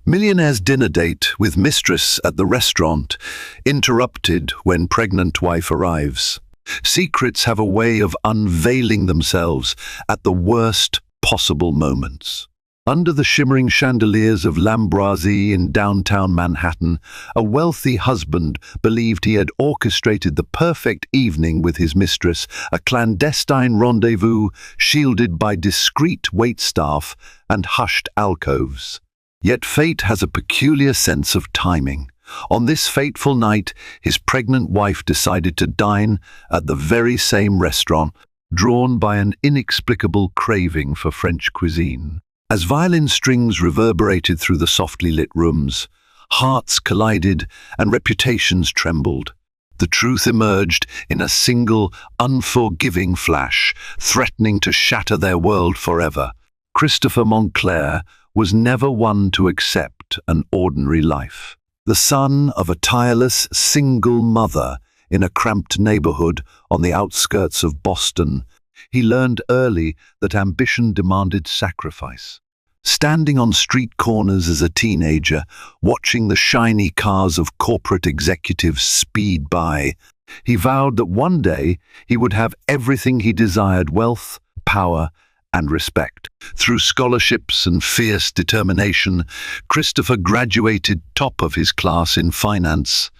Millionaire's dinner date with mistress at the restaurant, interrupted when pregnant wife arrives. Secrets have a way of unveiling themselves at the worst possible moments. Under the shimmering chandeliers of L'Ambroisie in downtown Manhattan, a wealthy husband believed he had orchestrated the perfect evening with his mistress, a clandestine rendezvous shielded by discreet waitstaff and hushed alcoves. Yet fate has a peculiar sense of timing. On this fateful night, his pregnant wife decided to dine at the very same restaurant, drawn by an inexplicable craving for French cuisine. As violin strings reverberated through the softly lit rooms, hearts collided and reputations trembled. The truth emerged in a single, unforgiving flash, threatening to shatter their world forever. Christopher Montclair was never one to accept an ordinary life. The son of a tireless, single mother in a cramped neighborhood on the outskirts of Boston, he learned early that ambition demanded sacrifice. Standing on street corners as a teenager, watching the shiny cars of corporate executives speed by, he vowed that one day he would have everything he desired: wealth, power, and respect. Through scholarships and fierce determination, Christopher graduated top of his class in finance,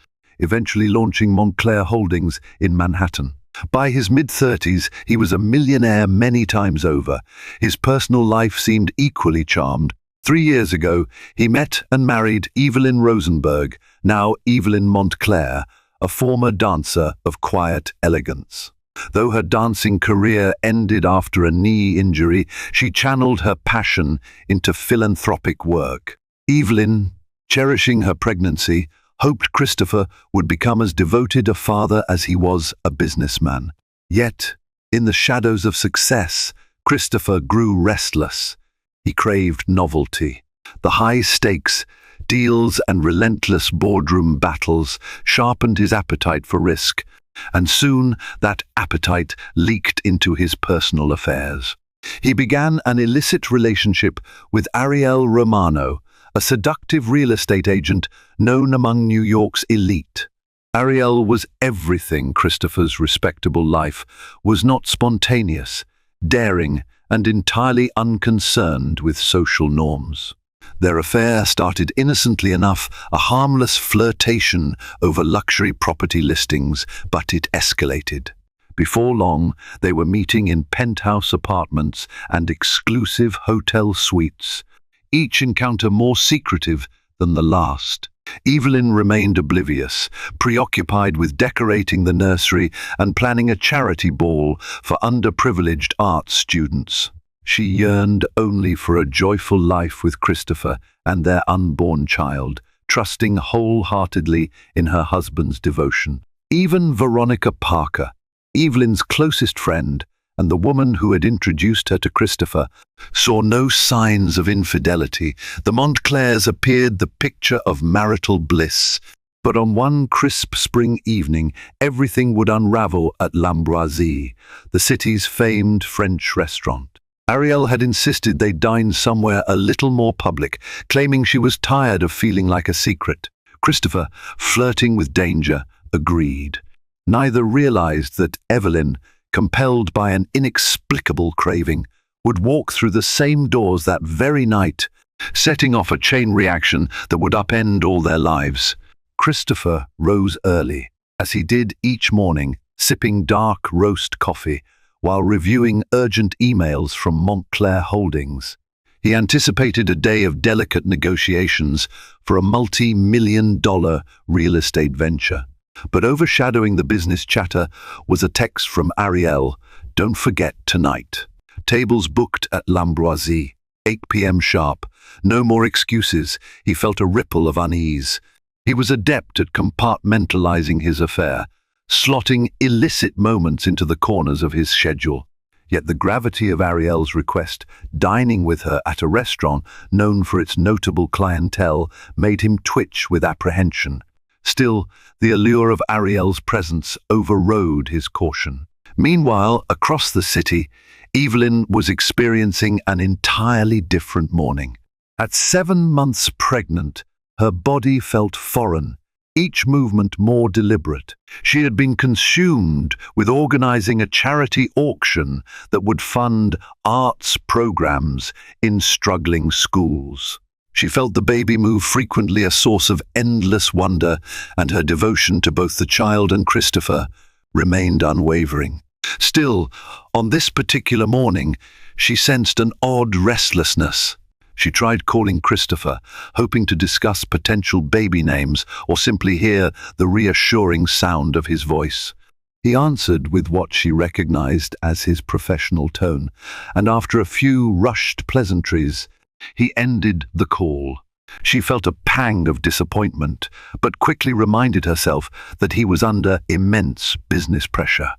eventually launching Montclair Holdings in Manhattan. By his mid-30s, he was a millionaire many times over. His personal life seemed equally charmed. 3 years ago, he met and married Evelyn Rosenberg, now Evelyn Montclair, a former dancer of quiet elegance. Though her dancing career ended after a knee injury, she channeled her passion into philanthropic work. Evelyn, cherishing her pregnancy, hoped Christopher would become as devoted a father as he was a businessman. Yet, in the shadows of success, Christopher grew restless. He craved novelty. The high-stakes deals and relentless boardroom battles sharpened his appetite for risk, and soon that appetite leaked into his personal affairs. He began an illicit relationship with Ariel Romano, a seductive real estate agent known among New York's elite. Ariel was everything Christopher's respectable life was not: spontaneous, daring, and entirely unconcerned with social norms. Their affair started innocently enough, a harmless flirtation over luxury property listings, but it escalated. Before long, they were meeting in penthouse apartments and exclusive hotel suites, each encounter more secretive than the last. Evelyn remained oblivious, preoccupied with decorating the nursery and planning a charity ball for underprivileged art students. She yearned only for a joyful life with Christopher and their unborn child, trusting wholeheartedly in her husband's devotion. Even Veronica Parker, Evelyn's closest friend, and the woman who had introduced her to Christopher, saw no signs of infidelity. The Montclairs appeared the picture of marital bliss. But on one crisp spring evening, everything would unravel at L'Ambroisie, the city's famed French restaurant. Ariel had insisted they dine somewhere a little more public, claiming she was tired of feeling like a secret. Christopher, flirting with danger, agreed. Neither realized that Evelyn, compelled by an inexplicable craving, would walk through the same doors that very night, setting off a chain reaction that would upend all their lives. Christopher rose early, as he did each morning, sipping dark roast coffee while reviewing urgent emails from Montclair Holdings. He anticipated a day of delicate negotiations for a multi-million-dollar real estate venture. But overshadowing the business chatter was a text from Ariel: "Don't forget tonight. Tables booked at L'Ambroisie, 8 p.m. sharp. No more excuses." He felt a ripple of unease. He was adept at compartmentalizing his affair, slotting illicit moments into the corners of his schedule. Yet the gravity of Ariel's request, dining with her at a restaurant known for its notable clientele, made him twitch with apprehension. Still, the allure of Ariel's presence overrode his caution. Meanwhile, across the city, Evelyn was experiencing an entirely different morning. At 7 months pregnant, her body felt foreign, each movement more deliberate. She had been consumed with organizing a charity auction that would fund arts programs in struggling schools. She felt the baby move frequently a source of endless wonder, and her devotion to both the child and Christopher remained unwavering. Still, on this particular morning, she sensed an odd restlessness. She tried calling Christopher, hoping to discuss potential baby names or simply hear the reassuring sound of his voice. He answered with what she recognized as his professional tone, and after a few rushed pleasantries, he ended the call. She felt a pang of disappointment, but quickly reminded herself that he was under immense business pressure.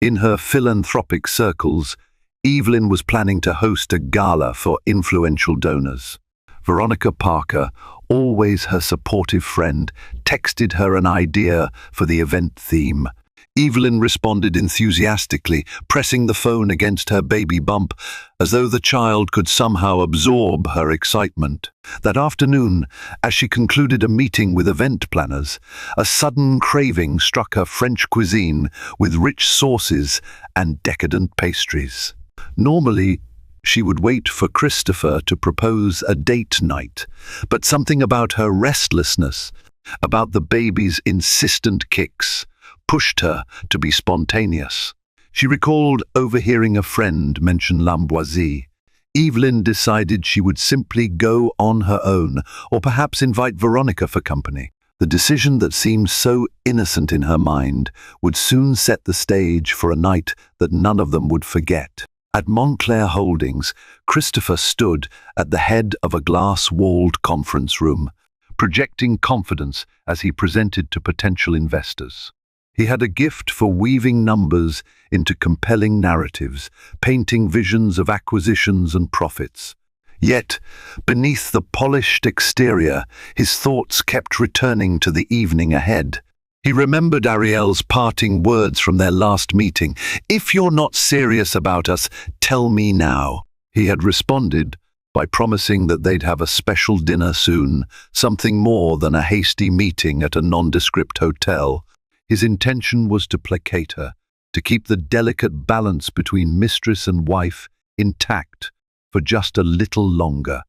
In her philanthropic circles, Evelyn was planning to host a gala for influential donors. Veronica Parker, always her supportive friend, texted her an idea for the event theme. Evelyn responded enthusiastically, pressing the phone against her baby bump, as though the child could somehow absorb her excitement. That afternoon, as she concluded a meeting with event planners, a sudden craving struck her French cuisine with rich sauces and decadent pastries. Normally, she would wait for Christopher to propose a date night, but something about her restlessness, about the baby's insistent kicks, pushed her to be spontaneous. She recalled overhearing a friend mention l'ambroisie. Evelyn decided she would simply go on her own, or perhaps invite Veronica for company. The decision that seemed so innocent in her mind would soon set the stage for a night that none of them would forget. At Montclair Holdings, Christopher stood at the head of a glass-walled conference room, projecting confidence as he presented to potential investors. He had a gift for weaving numbers into compelling narratives, painting visions of acquisitions and profits. Yet, beneath the polished exterior, his thoughts kept returning to the evening ahead. He remembered Ariel's parting words from their last meeting. "If you're not serious about us, tell me now." He had responded by promising that they'd have a special dinner soon, something more than a hasty meeting at a nondescript hotel. His intention was to placate her, to keep the delicate balance between mistress and wife intact for just a little longer.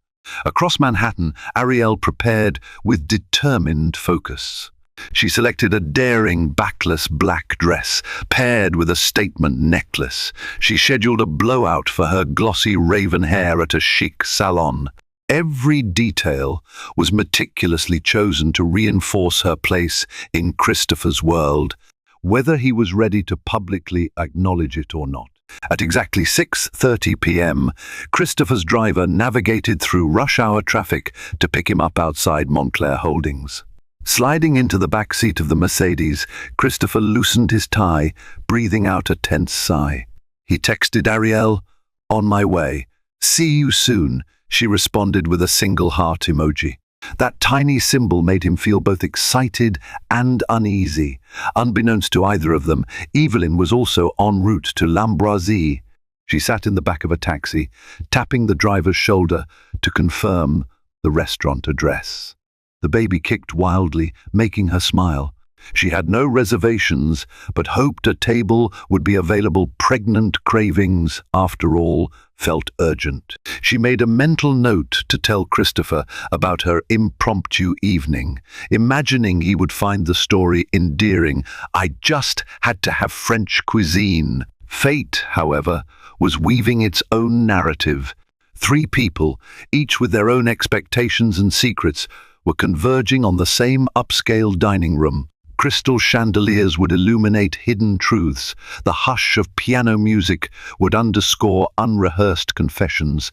Across Manhattan, Ariel prepared with determined focus. She selected a daring backless black dress, paired with a statement necklace. She scheduled a blowout for her glossy raven hair at a chic salon. Every detail was meticulously chosen to reinforce her place in Christopher's world, whether he was ready to publicly acknowledge it or not. At exactly 6:30 p.m., Christopher's driver navigated through rush-hour traffic to pick him up outside Montclair Holdings. Sliding into the back seat of the Mercedes, Christopher loosened his tie, breathing out a tense sigh. He texted Ariel, "On my way. See you soon," she responded with a single heart emoji. That tiny symbol made him feel both excited and uneasy. Unbeknownst to either of them, Evelyn was also en route to l'Ambroisie. She sat in the back of a taxi, tapping the driver's shoulder to confirm the restaurant address. The baby kicked wildly, making her smile. She had no reservations, but hoped a table would be available. Pregnant cravings, after all, felt urgent. She made a mental note to tell Christopher about her impromptu evening, imagining he would find the story endearing. "I just had to have French cuisine." Fate, however, was weaving its own narrative. 3 people, each with their own expectations and secrets, were converging on the same upscale dining room. Crystal chandeliers would illuminate hidden truths. The hush of piano music would underscore unrehearsed confessions,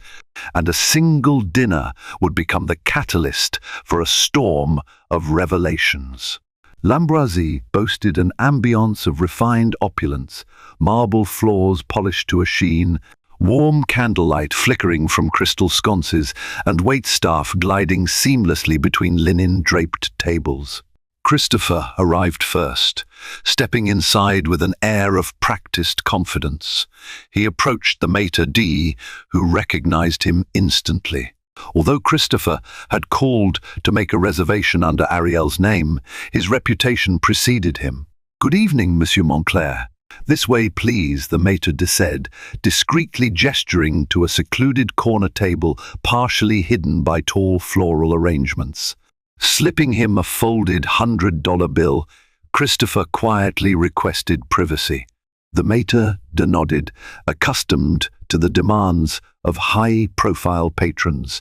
and a single dinner would become the catalyst for a storm of revelations. L'Ambroisie boasted an ambiance of refined opulence, marble floors polished to a sheen, warm candlelight flickering from crystal sconces, and waitstaff gliding seamlessly between linen-draped tables. Christopher arrived first, stepping inside with an air of practiced confidence. He approached the maitre d', who recognized him instantly. Although Christopher had called to make a reservation under Ariel's name, his reputation preceded him. "Good evening, Monsieur Montclair. This way, please," the maitre d' said, discreetly gesturing to a secluded corner table partially hidden by tall floral arrangements. Slipping him a folded $100 bill, Christopher quietly requested privacy. The maitre d' nodded, accustomed to the demands of high-profile patrons.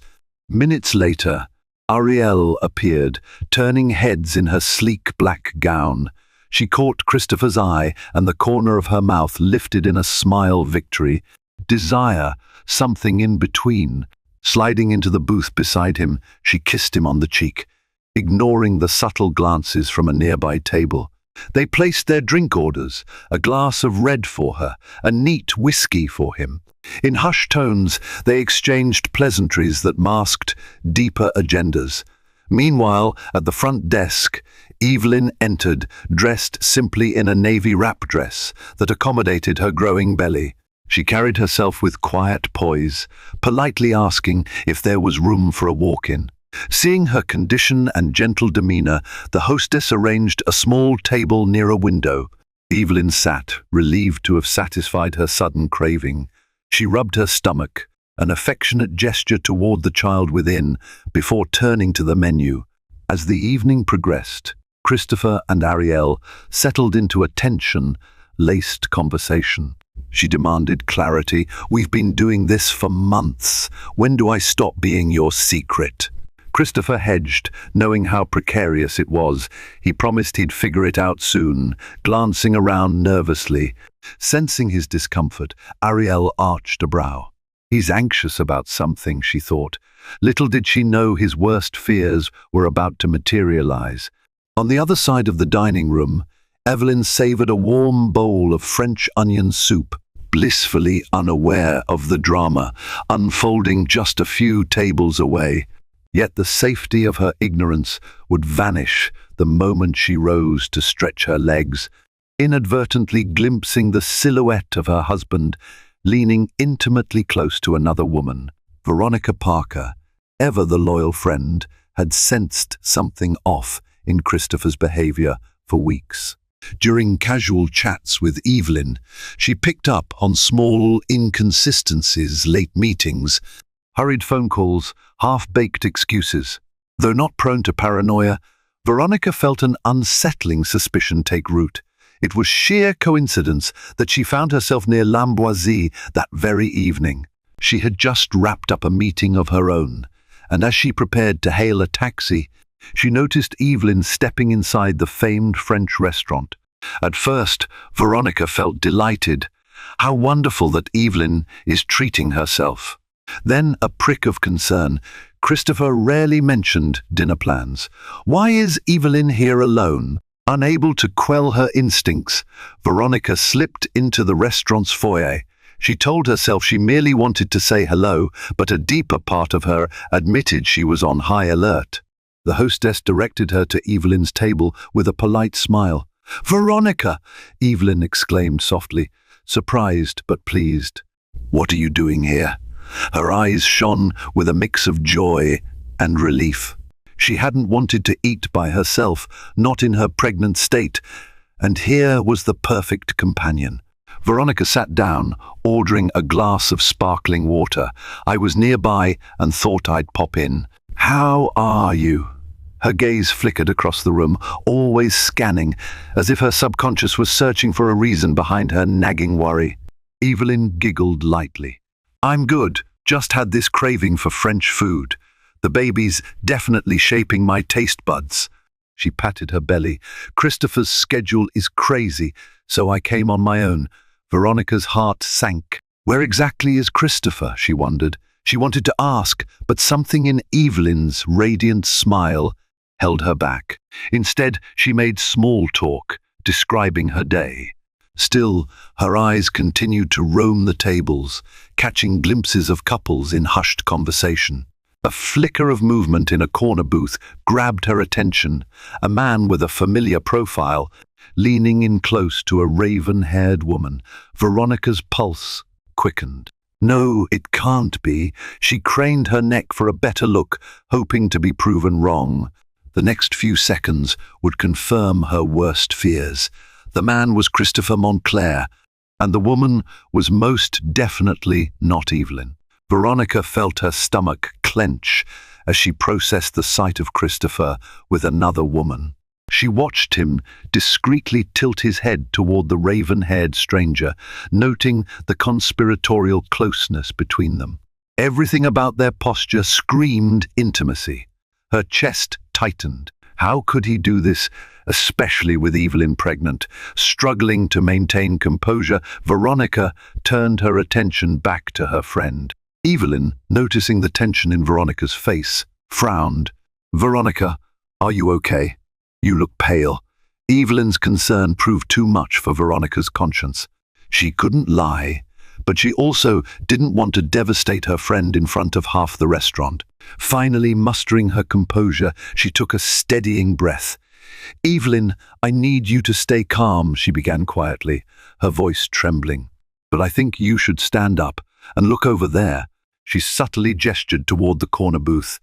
Minutes later, Ariel appeared, turning heads in her sleek black gown. She caught Christopher's eye, and the corner of her mouth lifted in a smile of victory. Desire, something in between. Sliding into the booth beside him, she kissed him on the cheek, ignoring the subtle glances from a nearby table. They placed their drink orders, a glass of red for her, a neat whiskey for him. In hushed tones, they exchanged pleasantries that masked deeper agendas. Meanwhile, at the front desk, Evelyn entered, dressed simply in a navy wrap dress that accommodated her growing belly. She carried herself with quiet poise, politely asking if there was room for a walk-in. Seeing her condition and gentle demeanor, the hostess arranged a small table near a window. Evelyn sat, relieved to have satisfied her sudden craving. She rubbed her stomach, an affectionate gesture toward the child within, before turning to the menu. As the evening progressed, Christopher and Ariel settled into a tension-laced conversation. She demanded clarity. "We've been doing this for months. When do I stop being your secret?" Christopher hedged, knowing how precarious it was. He promised he'd figure it out soon, glancing around nervously. Sensing his discomfort, Ariel arched a brow. "He's anxious about something," she thought. Little did she know his worst fears were about to materialize. On the other side of the dining room, Evelyn savored a warm bowl of French onion soup, blissfully unaware of the drama, unfolding just a few tables away. Yet the safety of her ignorance would vanish the moment she rose to stretch her legs, inadvertently glimpsing the silhouette of her husband leaning intimately close to another woman. Veronica Parker, ever the loyal friend, had sensed something off in Christopher's behavior for weeks. During casual chats with Evelyn, she picked up on small inconsistencies, late meetings, hurried phone calls, half-baked excuses. Though not prone to paranoia, Veronica felt an unsettling suspicion take root. It was sheer coincidence that she found herself near Lamboisie that very evening. She had just wrapped up a meeting of her own, and as she prepared to hail a taxi, she noticed Evelyn stepping inside the famed French restaurant. At first, Veronica felt delighted. How wonderful that Evelyn is treating herself. Then a prick of concern. Christopher rarely mentioned dinner plans. Why is Evelyn here alone? Unable to quell her instincts, Veronica slipped into the restaurant's foyer. She told herself she merely wanted to say hello, but a deeper part of her admitted she was on high alert. The hostess directed her to Evelyn's table with a polite smile. "Veronica!" Evelyn exclaimed softly, surprised but pleased. "What are you doing here?" Her eyes shone with a mix of joy and relief. She hadn't wanted to eat by herself, not in her pregnant state, and here was the perfect companion. Veronica sat down, ordering a glass of sparkling water. "I was nearby and thought I'd pop in. How are you?" Her gaze flickered across the room, always scanning, as if her subconscious was searching for a reason behind her nagging worry. Evelyn giggled lightly. "I'm good, just had this craving for French food. The baby's definitely shaping my taste buds." She patted her belly. "Christopher's schedule is crazy, so I came on my own." Veronica's heart sank. Where exactly is Christopher, she wondered. She wanted to ask, but something in Evelyn's radiant smile held her back. Instead, she made small talk, describing her day. Still, her eyes continued to roam the tables, catching glimpses of couples in hushed conversation. A flicker of movement in a corner booth grabbed her attention, a man with a familiar profile, leaning in close to a raven-haired woman. Veronica's pulse quickened. No, it can't be. She craned her neck for a better look, hoping to be proven wrong. The next few seconds would confirm her worst fears. The man was Christopher Montclair, and the woman was most definitely not Evelyn. Veronica felt her stomach clench as she processed the sight of Christopher with another woman. She watched him discreetly tilt his head toward the raven-haired stranger, noting the conspiratorial closeness between them. Everything about their posture screamed intimacy. Her chest tightened. How could he do this, especially with Evelyn pregnant? Struggling to maintain composure, Veronica turned her attention back to her friend. Evelyn, noticing the tension in Veronica's face, frowned. "Veronica, are you okay? You look pale." Evelyn's concern proved too much for Veronica's conscience. She couldn't lie, but she also didn't want to devastate her friend in front of half the restaurant. Finally, mustering her composure, she took a steadying breath. "Evelyn, I need you to stay calm," she began quietly, her voice trembling. "But I think you should stand up and look over there." She subtly gestured toward the corner booth.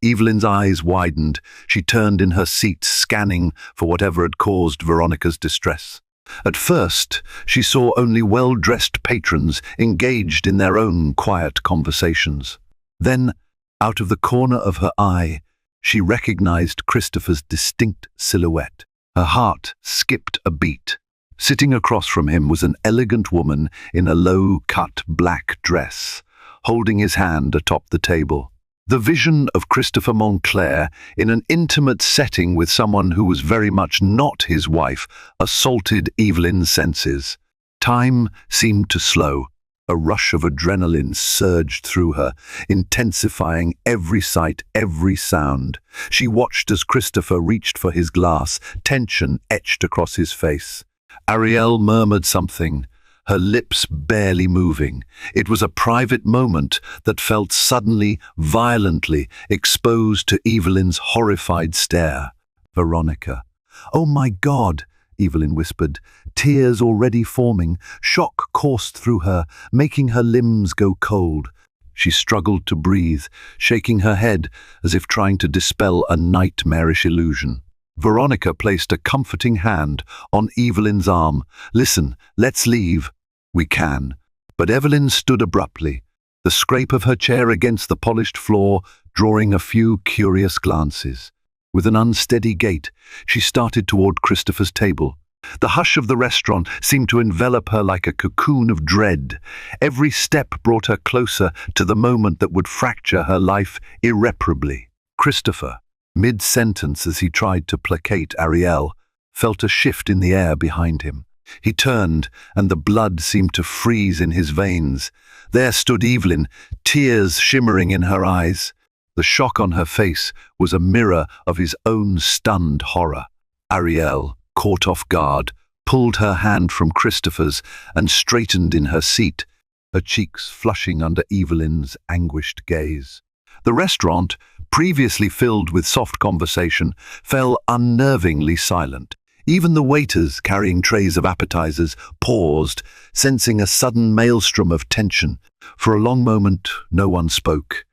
Evelyn's eyes widened. She turned in her seat, scanning for whatever had caused Veronica's distress. At first, she saw only well-dressed patrons engaged in their own quiet conversations. Then, out of the corner of her eye, she recognized Christopher's distinct silhouette. Her heart skipped a beat. Sitting across from him was an elegant woman in a low-cut black dress, holding his hand atop the table. The vision of Christopher Montclair in an intimate setting with someone who was very much not his wife assaulted Evelyn's senses. Time seemed to slow. A rush of adrenaline surged through her, intensifying every sight, every sound. She watched as Christopher reached for his glass, tension etched across his face. Ariel murmured something, her lips barely moving. It was a private moment that felt suddenly, violently exposed to Evelyn's horrified stare. "Veronica." "Oh my God," Evelyn whispered, tears already forming. Shock coursed through her, making her limbs go cold. She struggled to breathe, shaking her head as if trying to dispel a nightmarish illusion. Veronica placed a comforting hand on Evelyn's arm. "Listen, let's leave." "We can." But Evelyn stood abruptly, the scrape of her chair against the polished floor drawing a few curious glances. With an unsteady gait, she started toward Christopher's table. The hush of the restaurant seemed to envelop her like a cocoon of dread. Every step brought her closer to the moment that would fracture her life irreparably. Christopher, mid-sentence as he tried to placate Ariel, felt a shift in the air behind him. He turned, and the blood seemed to freeze in his veins. There stood Evelyn, tears shimmering in her eyes. The shock on her face was a mirror of his own stunned horror. Ariel, caught off guard, pulled her hand from Christopher's and straightened in her seat, her cheeks flushing under Evelyn's anguished gaze. The restaurant, previously filled with soft conversation, fell unnervingly silent. Even the waiters carrying trays of appetizers paused, sensing a sudden maelstrom of tension. For a long moment, no one spoke.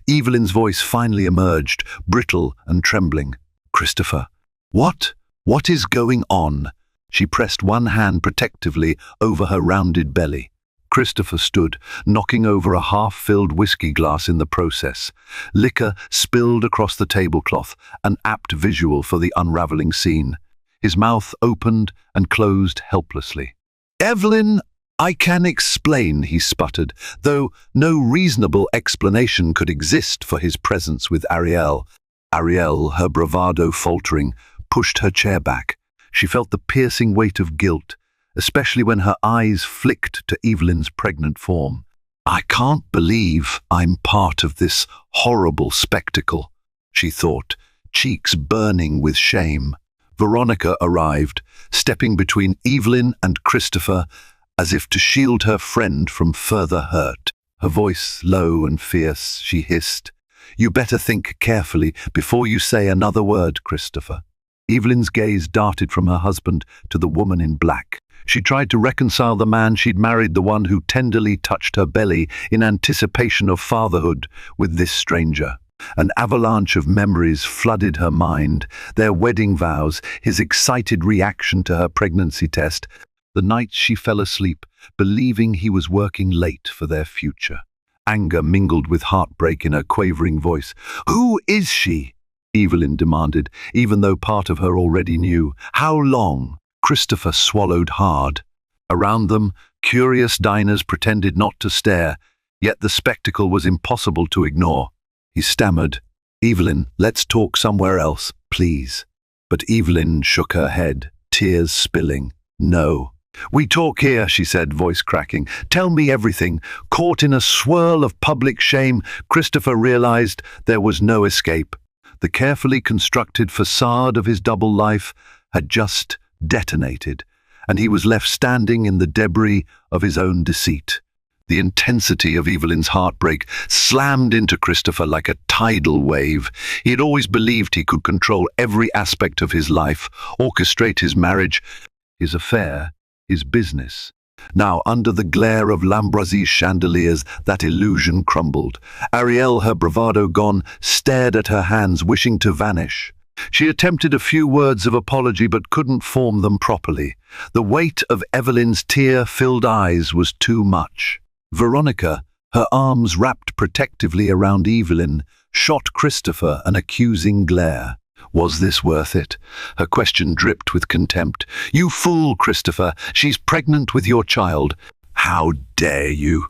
Evelyn's voice finally emerged, brittle and trembling. "Christopher, what? What is going on?" She pressed one hand protectively over her rounded belly. Christopher stood, knocking over a half-filled whiskey glass in the process. Liquor spilled across the tablecloth, an apt visual for the unraveling scene. His mouth opened and closed helplessly. "Evelyn, I can explain," he sputtered, though no reasonable explanation could exist for his presence with Ariel. Ariel, her bravado faltering, pushed her chair back. She felt the piercing weight of guilt, especially when her eyes flicked to Evelyn's pregnant form. "I can't believe I'm part of this horrible spectacle," she thought, cheeks burning with shame. Veronica arrived, stepping between Evelyn and Christopher as if to shield her friend from further hurt. Her voice low and fierce, she hissed, "You better think carefully before you say another word, Christopher." Evelyn's gaze darted from her husband to the woman in black. She tried to reconcile the man she'd married, the one who tenderly touched her belly in anticipation of fatherhood, with this stranger. An avalanche of memories flooded her mind, their wedding vows, his excited reaction to her pregnancy test, the nights she fell asleep, believing he was working late for their future. Anger mingled with heartbreak in her quavering voice. "Who is she?" Evelyn demanded, even though part of her already knew. "How long?" Christopher swallowed hard. Around them, curious diners pretended not to stare, yet the spectacle was impossible to ignore. He stammered, "Evelyn, let's talk somewhere else, please." But Evelyn shook her head, tears spilling. "No. We talk here," she said, voice cracking. "Tell me everything." Caught in a swirl of public shame, Christopher realized there was no escape. The carefully constructed facade of his double life had just detonated, and he was left standing in the debris of his own deceit. The intensity of Evelyn's heartbreak slammed into Christopher like a tidal wave. He had always believed he could control every aspect of his life, orchestrate his marriage, his affair, his business. Now, under the glare of Lambrasie's chandeliers, that illusion crumbled. Ariel, her bravado gone, stared at her hands, wishing to vanish. She attempted a few words of apology but couldn't form them properly. The weight of Evelyn's tear-filled eyes was too much. Veronica, her arms wrapped protectively around Evelyn, shot Christopher an accusing glare. Was this worth it? Her question dripped with contempt. "You fool, Christopher! She's pregnant with your child." "How dare you?"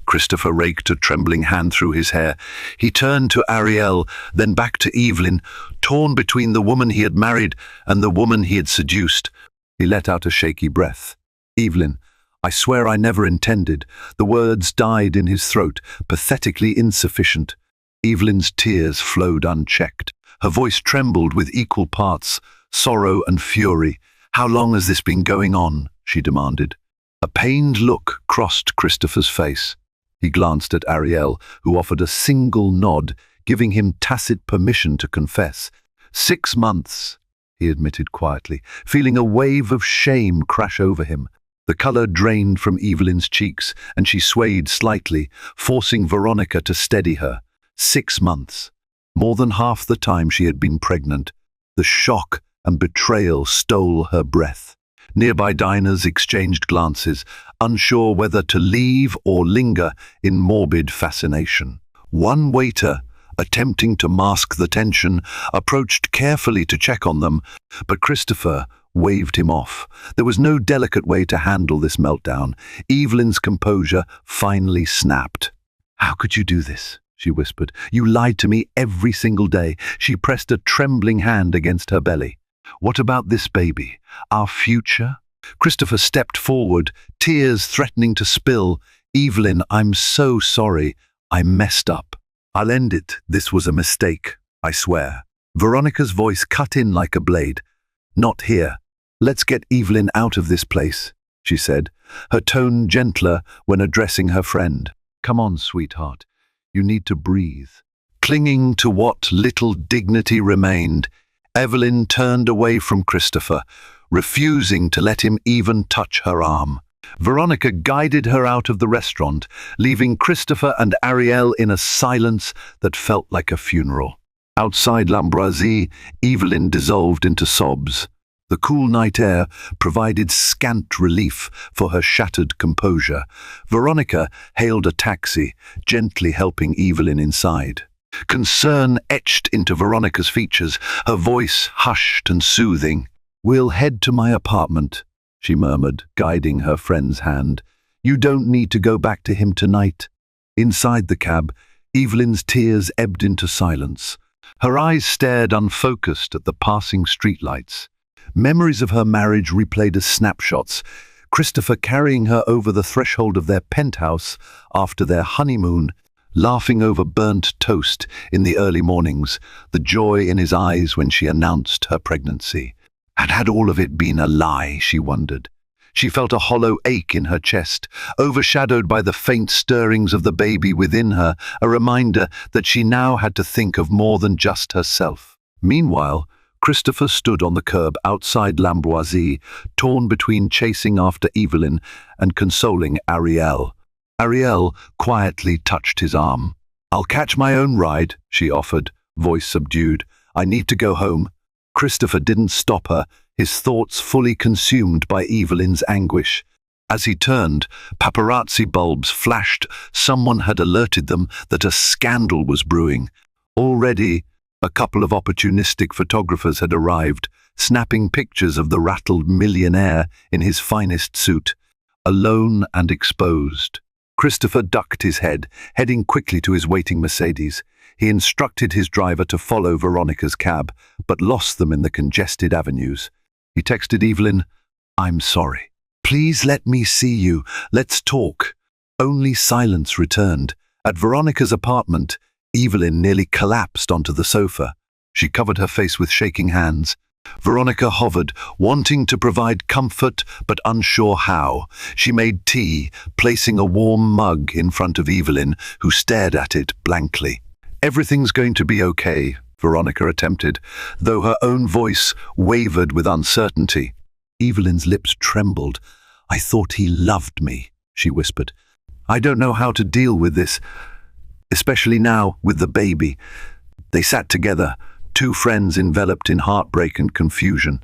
Christopher raked a trembling hand through his hair. He turned to Ariel, then back to Evelyn, torn between the woman he had married and the woman he had seduced. He let out a shaky breath. "Evelyn, I swear I never intended." The words died in his throat, pathetically insufficient. Evelyn's tears flowed unchecked. Her voice trembled with equal parts, sorrow and fury. "How long has this been going on?" she demanded. A pained look crossed Christopher's face. He glanced at Ariel, who offered a single nod, giving him tacit permission to confess. 6 months, he admitted quietly, feeling a wave of shame crash over him. The color drained from Evelyn's cheeks, and she swayed slightly, forcing Veronica to steady her. 6 months. More than half the time she had been pregnant. The shock and betrayal stole her breath. Nearby diners exchanged glances, unsure whether to leave or linger in morbid fascination. One waiter, attempting to mask the tension, approached carefully to check on them, but Christopher waved him off. There was no delicate way to handle this meltdown. Evelyn's composure finally snapped. "How could you do this?" she whispered. "You lied to me every single day." She pressed a trembling hand against her belly. "What about this baby? Our future?" Christopher stepped forward, tears threatening to spill. "Evelyn, I'm so sorry. I messed up. I'll end it. This was a mistake, I swear." Veronica's voice cut in like a blade. "Not here. Let's get Evelyn out of this place," she said, her tone gentler when addressing her friend. "Come on, sweetheart. You need to breathe." Clinging to what little dignity remained, Evelyn turned away from Christopher, refusing to let him even touch her arm. Veronica guided her out of the restaurant, leaving Christopher and Ariel in a silence that felt like a funeral. Outside Lambrasie, Evelyn dissolved into sobs. The cool night air provided scant relief for her shattered composure. Veronica hailed a taxi, gently helping Evelyn inside. Concern etched into Veronica's features, her voice hushed and soothing. "We'll head to my apartment," she murmured, guiding her friend's hand. "You don't need to go back to him tonight." Inside the cab, Evelyn's tears ebbed into silence. Her eyes stared unfocused at the passing streetlights. Memories of her marriage replayed as snapshots, Christopher carrying her over the threshold of their penthouse after their honeymoon, laughing over burnt toast in the early mornings, the joy in his eyes when she announced her pregnancy. Had all of it been a lie, she wondered. She felt a hollow ache in her chest, overshadowed by the faint stirrings of the baby within her, a reminder that she now had to think of more than just herself. Meanwhile, Christopher stood on the curb outside L'Ambroisie, torn between chasing after Evelyn and consoling Ariel. Ariel quietly touched his arm. "I'll catch my own ride," she offered, voice subdued. "I need to go home." Christopher didn't stop her, his thoughts fully consumed by Evelyn's anguish. As he turned, paparazzi bulbs flashed. Someone had alerted them that a scandal was brewing. Already, a couple of opportunistic photographers had arrived, snapping pictures of the rattled millionaire in his finest suit, alone and exposed. Christopher ducked his head, heading quickly to his waiting Mercedes. He instructed his driver to follow Veronica's cab, but lost them in the congested avenues. He texted Evelyn, "I'm sorry. Please let me see you. Let's talk." Only silence returned. At Veronica's apartment, Evelyn nearly collapsed onto the sofa. She covered her face with shaking hands. Veronica hovered, wanting to provide comfort but unsure how. She made tea, placing a warm mug in front of Evelyn, who stared at it blankly. "Everything's going to be okay," Veronica attempted, though her own voice wavered with uncertainty. Evelyn's lips trembled. "I thought he loved me," she whispered. "I don't know how to deal with this, especially now with the baby." They sat together, two friends enveloped in heartbreak and confusion.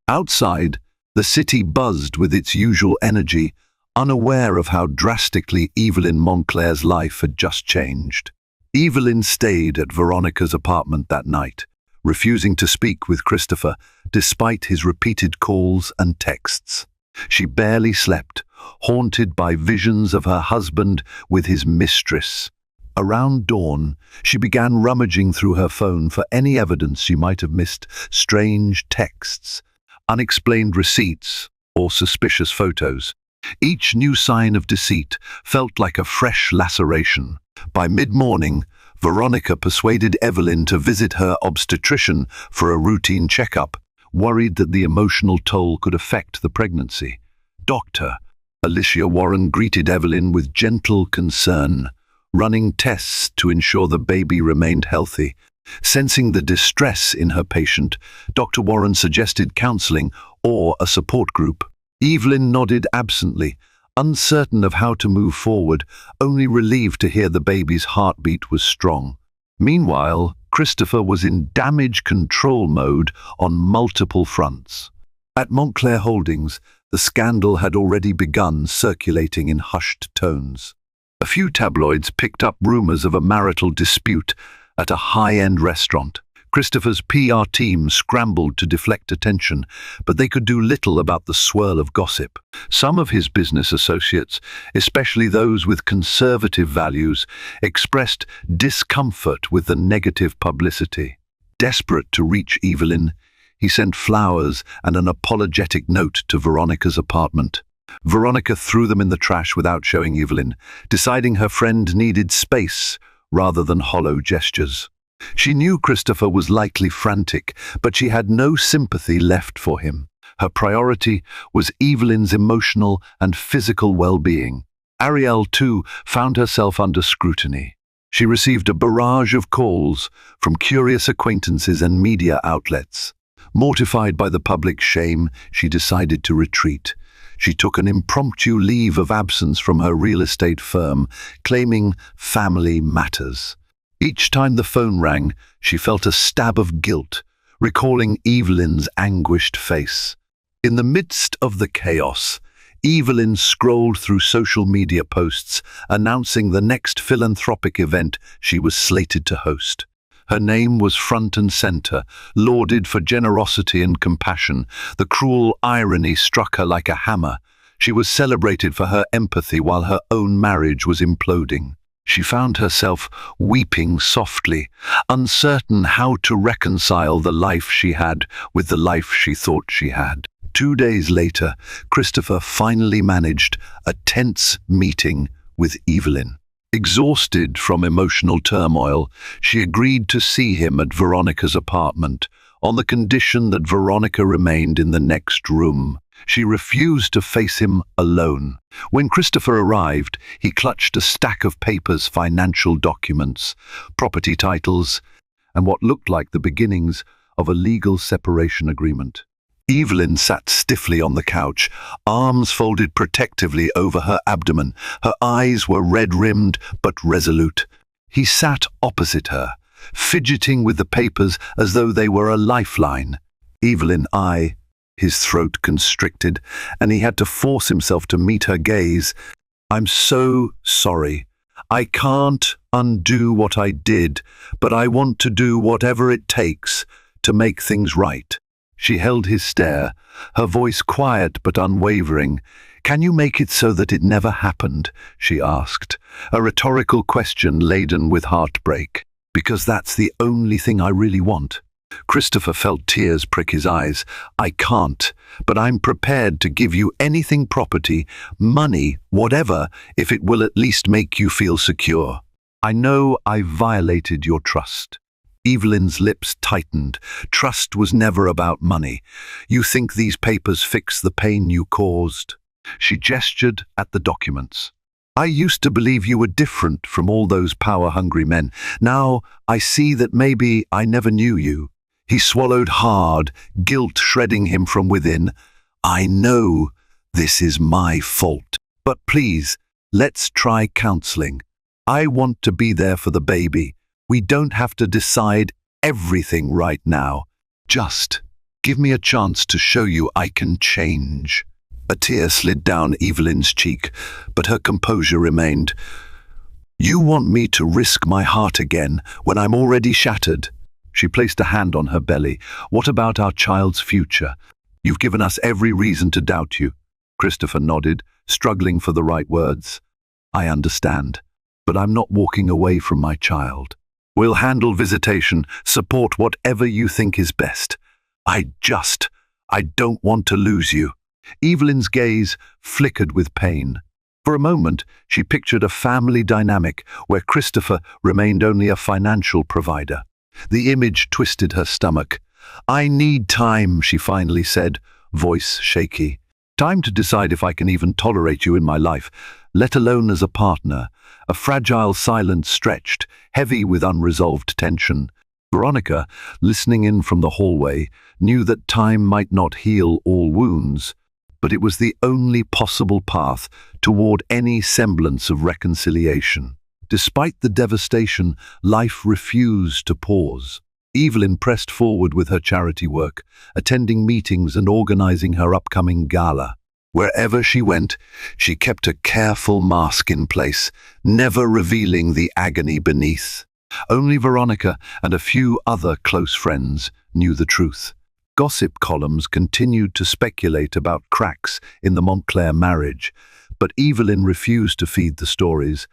Outside, the city buzzed with its usual energy, unaware of how drastically Evelyn Montclair's life had just changed. Evelyn stayed at Veronica's apartment that night, refusing to speak with Christopher, despite his repeated calls and texts. She barely slept, haunted by visions of her husband with his mistress. Around dawn, she began rummaging through her phone for any evidence she might have missed: strange texts, unexplained receipts, or suspicious photos. Each new sign of deceit felt like a fresh laceration. By mid-morning, Veronica persuaded Evelyn to visit her obstetrician for a routine checkup, worried that the emotional toll could affect the pregnancy. Dr. Alicia Warren greeted Evelyn with gentle concern, running tests to ensure the baby remained healthy. Sensing the distress in her patient, Dr. Warren suggested counseling or a support group. Evelyn nodded absently, uncertain of how to move forward, only relieved to hear the baby's heartbeat was strong. Meanwhile, Christopher was in damage control mode on multiple fronts. At Montclair Holdings, the scandal had already begun circulating in hushed tones. A few tabloids picked up rumors of a marital dispute at a high-end restaurant. Christopher's PR team scrambled to deflect attention, but they could do little about the swirl of gossip. Some of his business associates, especially those with conservative values, expressed discomfort with the negative publicity. Desperate to reach Evelyn, he sent flowers and an apologetic note to Veronica's apartment. Veronica threw them in the trash without showing Evelyn, deciding her friend needed space rather than hollow gestures. She knew Christopher was likely frantic, but she had no sympathy left for him. Her priority was Evelyn's emotional and physical well-being. Ariel, too, found herself under scrutiny. She received a barrage of calls from curious acquaintances and media outlets. Mortified by the public shame, she decided to retreat. She took an impromptu leave of absence from her real estate firm, claiming family matters. Each time the phone rang, she felt a stab of guilt, recalling Evelyn's anguished face. In the midst of the chaos, Evelyn scrolled through social media posts announcing the next philanthropic event she was slated to host. Her name was front and center, lauded for generosity and compassion. The cruel irony struck her like a hammer. She was celebrated for her empathy while her own marriage was imploding. She found herself weeping softly, uncertain how to reconcile the life she had with the life she thought she had. 2 days later, Christopher finally managed a tense meeting with Evelyn. Exhausted from emotional turmoil, she agreed to see him at Veronica's apartment, on the condition that Veronica remained in the next room. She refused to face him alone. When Christopher arrived, he clutched a stack of papers, financial documents, property titles, and what looked like the beginnings of a legal separation agreement. Evelyn sat stiffly on the couch, arms folded protectively over her abdomen. Her eyes were red-rimmed but resolute. He sat opposite her, fidgeting with the papers as though they were a lifeline. Evelyn, his throat constricted, and he had to force himself to meet her gaze. "I'm so sorry. I can't undo what I did, but I want to do whatever it takes to make things right." She held his stare, her voice quiet but unwavering. "Can you make it so that it never happened?" she asked, a rhetorical question laden with heartbreak. "Because that's the only thing I really want." Christopher felt tears prick his eyes. "I can't, but I'm prepared to give you anything, property, money, whatever, if it will at least make you feel secure. I know I violated your trust." Evelyn's lips tightened. "Trust was never about money. You think these papers fix the pain you caused?" She gestured at the documents. "I used to believe you were different from all those power-hungry men. Now I see that maybe I never knew you." He swallowed hard, guilt shredding him from within. "I know this is my fault. But please, let's try counseling. I want to be there for the baby. We don't have to decide everything right now. Just give me a chance to show you I can change." A tear slid down Evelyn's cheek, but her composure remained. "You want me to risk my heart again when I'm already shattered?" She placed a hand on her belly. "What about our child's future? You've given us every reason to doubt you." Christopher nodded, struggling for the right words. "I understand, but I'm not walking away from my child. We'll handle visitation, support whatever you think is best. I don't want to lose you." Evelyn's gaze flickered with pain. For a moment, she pictured a family dynamic where Christopher remained only a financial provider. The image twisted her stomach. "I need time," she finally said, voice shaky. "Time to decide if I can even tolerate you in my life, let alone as a partner." A fragile silence stretched, heavy with unresolved tension. Veronica, listening in from the hallway, knew that time might not heal all wounds, but it was the only possible path toward any semblance of reconciliation. Despite the devastation, life refused to pause. Evelyn pressed forward with her charity work, attending meetings and organizing her upcoming gala. Wherever she went, she kept a careful mask in place, never revealing the agony beneath. Only Veronica and a few other close friends knew the truth. Gossip columns continued to speculate about cracks in the Montclair marriage, but Evelyn refused to feed the stories,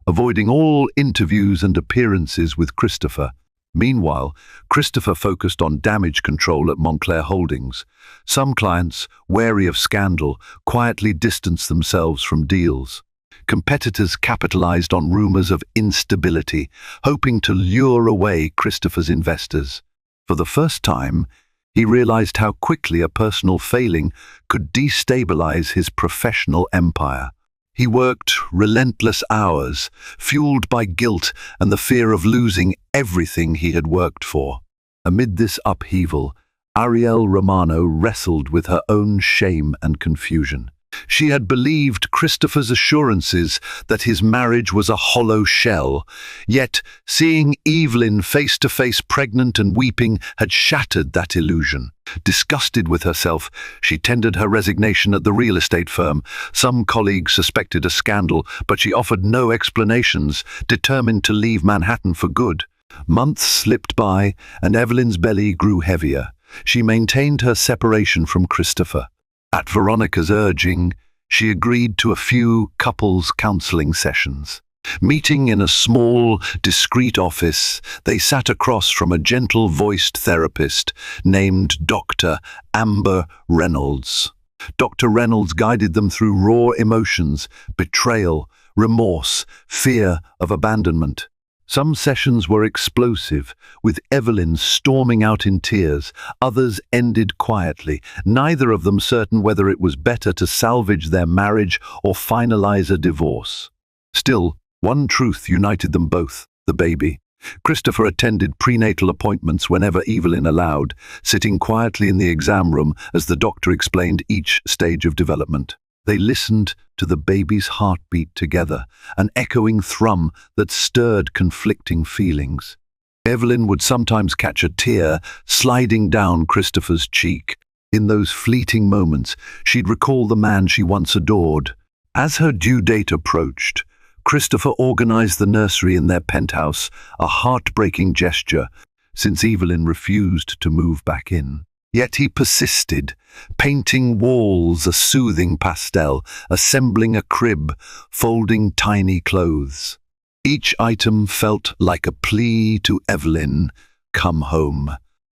avoiding all interviews and appearances with Christopher. Meanwhile, Christopher focused on damage control at Montclair Holdings. Some clients, wary of scandal, quietly distanced themselves from deals. Competitors capitalized on rumors of instability, hoping to lure away Christopher's investors. For the first time, he realized how quickly a personal failing could destabilize his professional empire. He worked relentless hours, fueled by guilt and the fear of losing everything he had worked for. Amid this upheaval, Ariel Romano wrestled with her own shame and confusion. She had believed Christopher's assurances that his marriage was a hollow shell, yet seeing Evelyn face-to-face pregnant and weeping had shattered that illusion. Disgusted with herself, she tendered her resignation at the real estate firm. Some colleagues suspected a scandal, but she offered no explanations, determined to leave Manhattan for good. Months slipped by, and Evelyn's belly grew heavier. She maintained her separation from Christopher. At Veronica's urging, she agreed to a few couples counseling sessions. Meeting in a small, discreet office, they sat across from a gentle-voiced therapist named Dr. Amber Reynolds. Dr. Reynolds guided them through raw emotions, betrayal, remorse, fear of abandonment. Some sessions were explosive, with Evelyn storming out in tears. Others ended quietly, neither of them certain whether it was better to salvage their marriage or finalize a divorce. Still, one truth united them both: the baby. Christopher attended prenatal appointments whenever Evelyn allowed, sitting quietly in the exam room as the doctor explained each stage of development. They listened to the baby's heartbeat together, an echoing thrum that stirred conflicting feelings. Evelyn would sometimes catch a tear sliding down Christopher's cheek. In those fleeting moments, she'd recall the man she once adored. As her due date approached, Christopher organized the nursery in their penthouse, a heartbreaking gesture, since Evelyn refused to move back in. Yet he persisted, painting walls a soothing pastel, assembling a crib, folding tiny clothes. Each item felt like a plea to Evelyn, "Come home.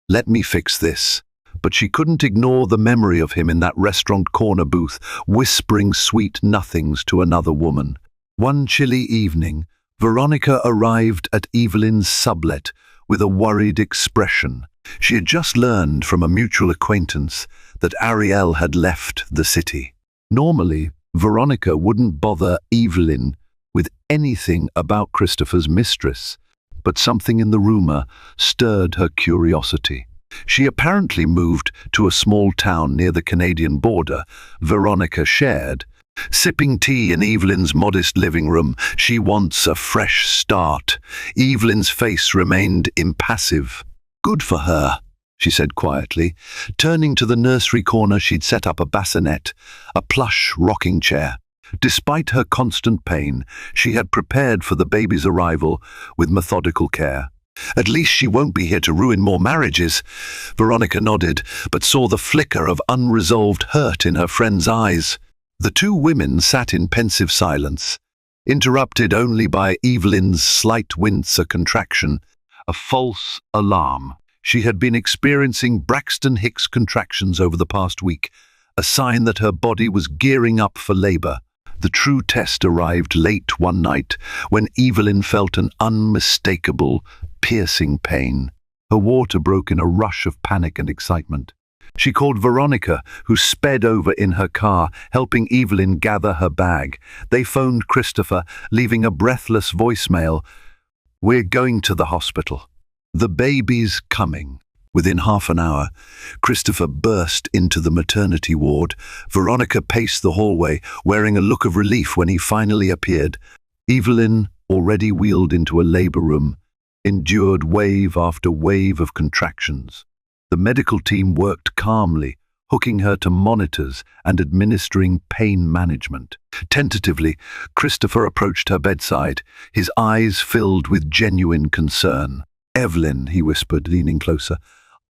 Let me fix this." But she couldn't ignore the memory of him in that restaurant corner booth, whispering sweet nothings to another woman. One chilly evening, Veronica arrived at Evelyn's sublet with a worried expression. She had just learned from a mutual acquaintance that Ariel had left the city. Normally, Veronica wouldn't bother Evelyn with anything about Christopher's mistress, but something in the rumor stirred her curiosity. She apparently moved to a small town near the Canadian border, Veronica shared. Sipping tea in Evelyn's modest living room, she wants a fresh start. Evelyn's face remained impassive. "Good for her," she said quietly. Turning to the nursery corner, she'd set up a bassinet, a plush rocking chair. Despite her constant pain, she had prepared for the baby's arrival with methodical care. "At least she won't be here to ruin more marriages." Veronica nodded, but saw the flicker of unresolved hurt in her friend's eyes. The two women sat in pensive silence, interrupted only by Evelyn's slight wincer contraction, a false alarm. She had been experiencing Braxton Hicks contractions over the past week, a sign that her body was gearing up for labor. The true test arrived late one night when Evelyn felt an unmistakable, piercing pain. Her water broke in a rush of panic and excitement. She called Veronica, who sped over in her car, helping Evelyn gather her bag. They phoned Christopher, leaving a breathless voicemail. "We're going to the hospital. The baby's coming." Within half an hour, Christopher burst into the maternity ward. Veronica paced the hallway, wearing a look of relief when he finally appeared. Evelyn, already wheeled into a labor room, endured wave after wave of contractions. The medical team worked calmly, hooking her to monitors and administering pain management. Tentatively, Christopher approached her bedside, his eyes filled with genuine concern. "Evelyn," he whispered, leaning closer,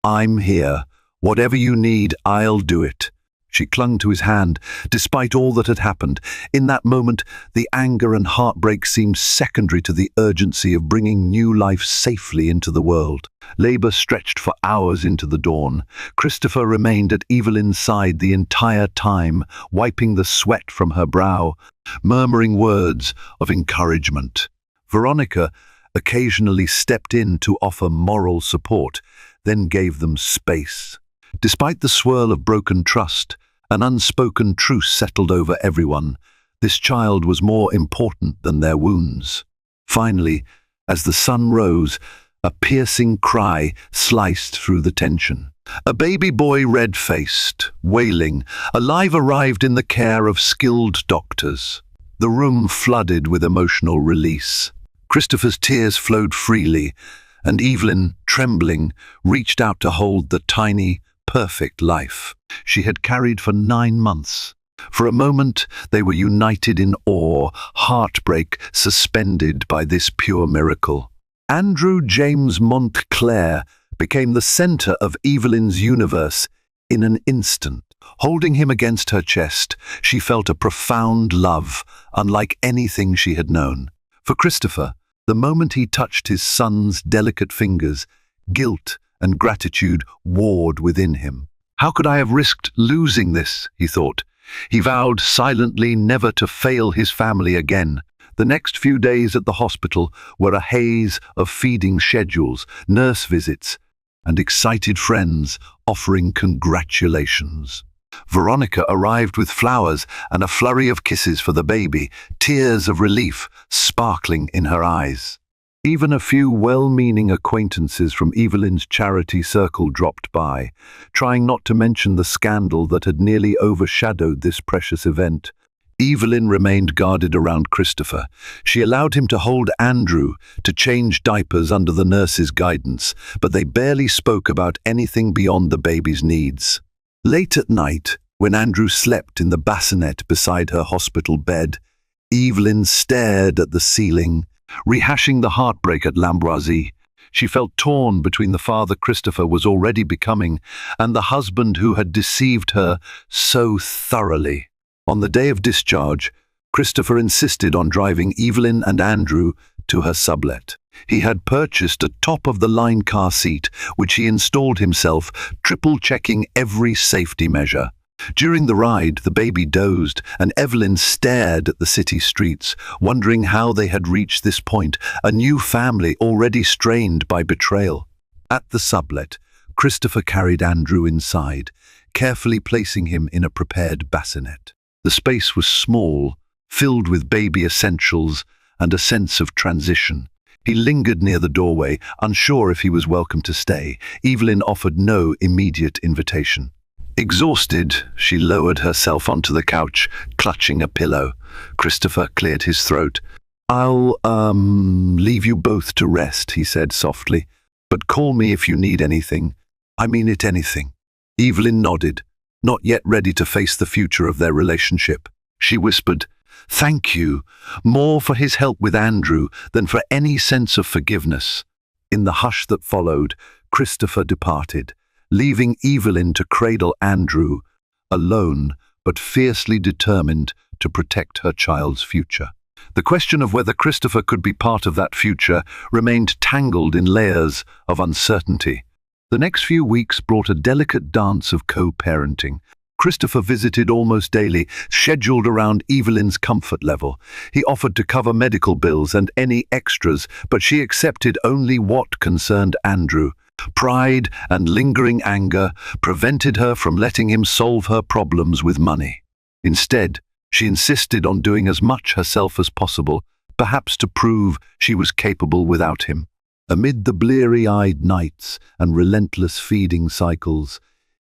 "I'm here. Whatever you need, I'll do it." She clung to his hand, despite all that had happened. In that moment, the anger and heartbreak seemed secondary to the urgency of bringing new life safely into the world. Labor stretched for hours into the dawn. Christopher remained at Evelyn's side the entire time, wiping the sweat from her brow, murmuring words of encouragement. Veronica occasionally stepped in to offer moral support, then gave them space. Despite the swirl of broken trust, an unspoken truce settled over everyone. This child was more important than their wounds. Finally, as the sun rose, a piercing cry sliced through the tension. A baby boy, red-faced, wailing, alive, arrived in the care of skilled doctors. The room flooded with emotional release. Christopher's tears flowed freely, and Evelyn, trembling, reached out to hold the tiny, perfect life she had carried for 9 months. For a moment, they were united in awe, heartbreak suspended by this pure miracle. Andrew James Montclair became the center of Evelyn's universe in an instant. Holding him against her chest, she felt a profound love, unlike anything she had known. For Christopher, the moment he touched his son's delicate fingers, guilt and gratitude warred within him. "How could I have risked losing this?" he thought. He vowed silently never to fail his family again. The next few days at the hospital were a haze of feeding schedules, nurse visits, and excited friends offering congratulations. Veronica arrived with flowers and a flurry of kisses for the baby, tears of relief sparkling in her eyes. Even a few well-meaning acquaintances from Evelyn's charity circle dropped by, trying not to mention the scandal that had nearly overshadowed this precious event. Evelyn remained guarded around Christopher. She allowed him to hold Andrew, to change diapers under the nurse's guidance, but they barely spoke about anything beyond the baby's needs. Late at night, when Andrew slept in the bassinet beside her hospital bed, Evelyn stared at the ceiling, rehashing the heartbreak at Lamboisie. She felt torn between the father Christopher was already becoming and the husband who had deceived her so thoroughly. On the day of discharge, Christopher insisted on driving Evelyn and Andrew to her sublet. He had purchased a top-of-the-line car seat, which he installed himself, triple-checking every safety measure. During the ride, the baby dozed, and Evelyn stared at the city streets, wondering how they had reached this point, a new family already strained by betrayal. At the sublet, Christopher carried Andrew inside, carefully placing him in a prepared bassinet. The space was small, filled with baby essentials and a sense of transition. He lingered near the doorway, unsure if he was welcome to stay. Evelyn offered no immediate invitation. Exhausted, she lowered herself onto the couch, clutching a pillow. Christopher cleared his throat. "I'll, leave you both to rest," he said softly. "But call me if you need anything. I mean it, anything." Evelyn nodded, not yet ready to face the future of their relationship. She whispered, "Thank you, more for his help with Andrew than for any sense of forgiveness." In the hush that followed, Christopher departed, leaving Evelyn to cradle Andrew, alone but fiercely determined to protect her child's future. The question of whether Christopher could be part of that future remained tangled in layers of uncertainty. The next few weeks brought a delicate dance of co-parenting. Christopher visited almost daily, scheduled around Evelyn's comfort level. He offered to cover medical bills and any extras, but she accepted only what concerned Andrew. Pride and lingering anger prevented her from letting him solve her problems with money. Instead, she insisted on doing as much herself as possible, perhaps to prove she was capable without him. Amid the bleary-eyed nights and relentless feeding cycles,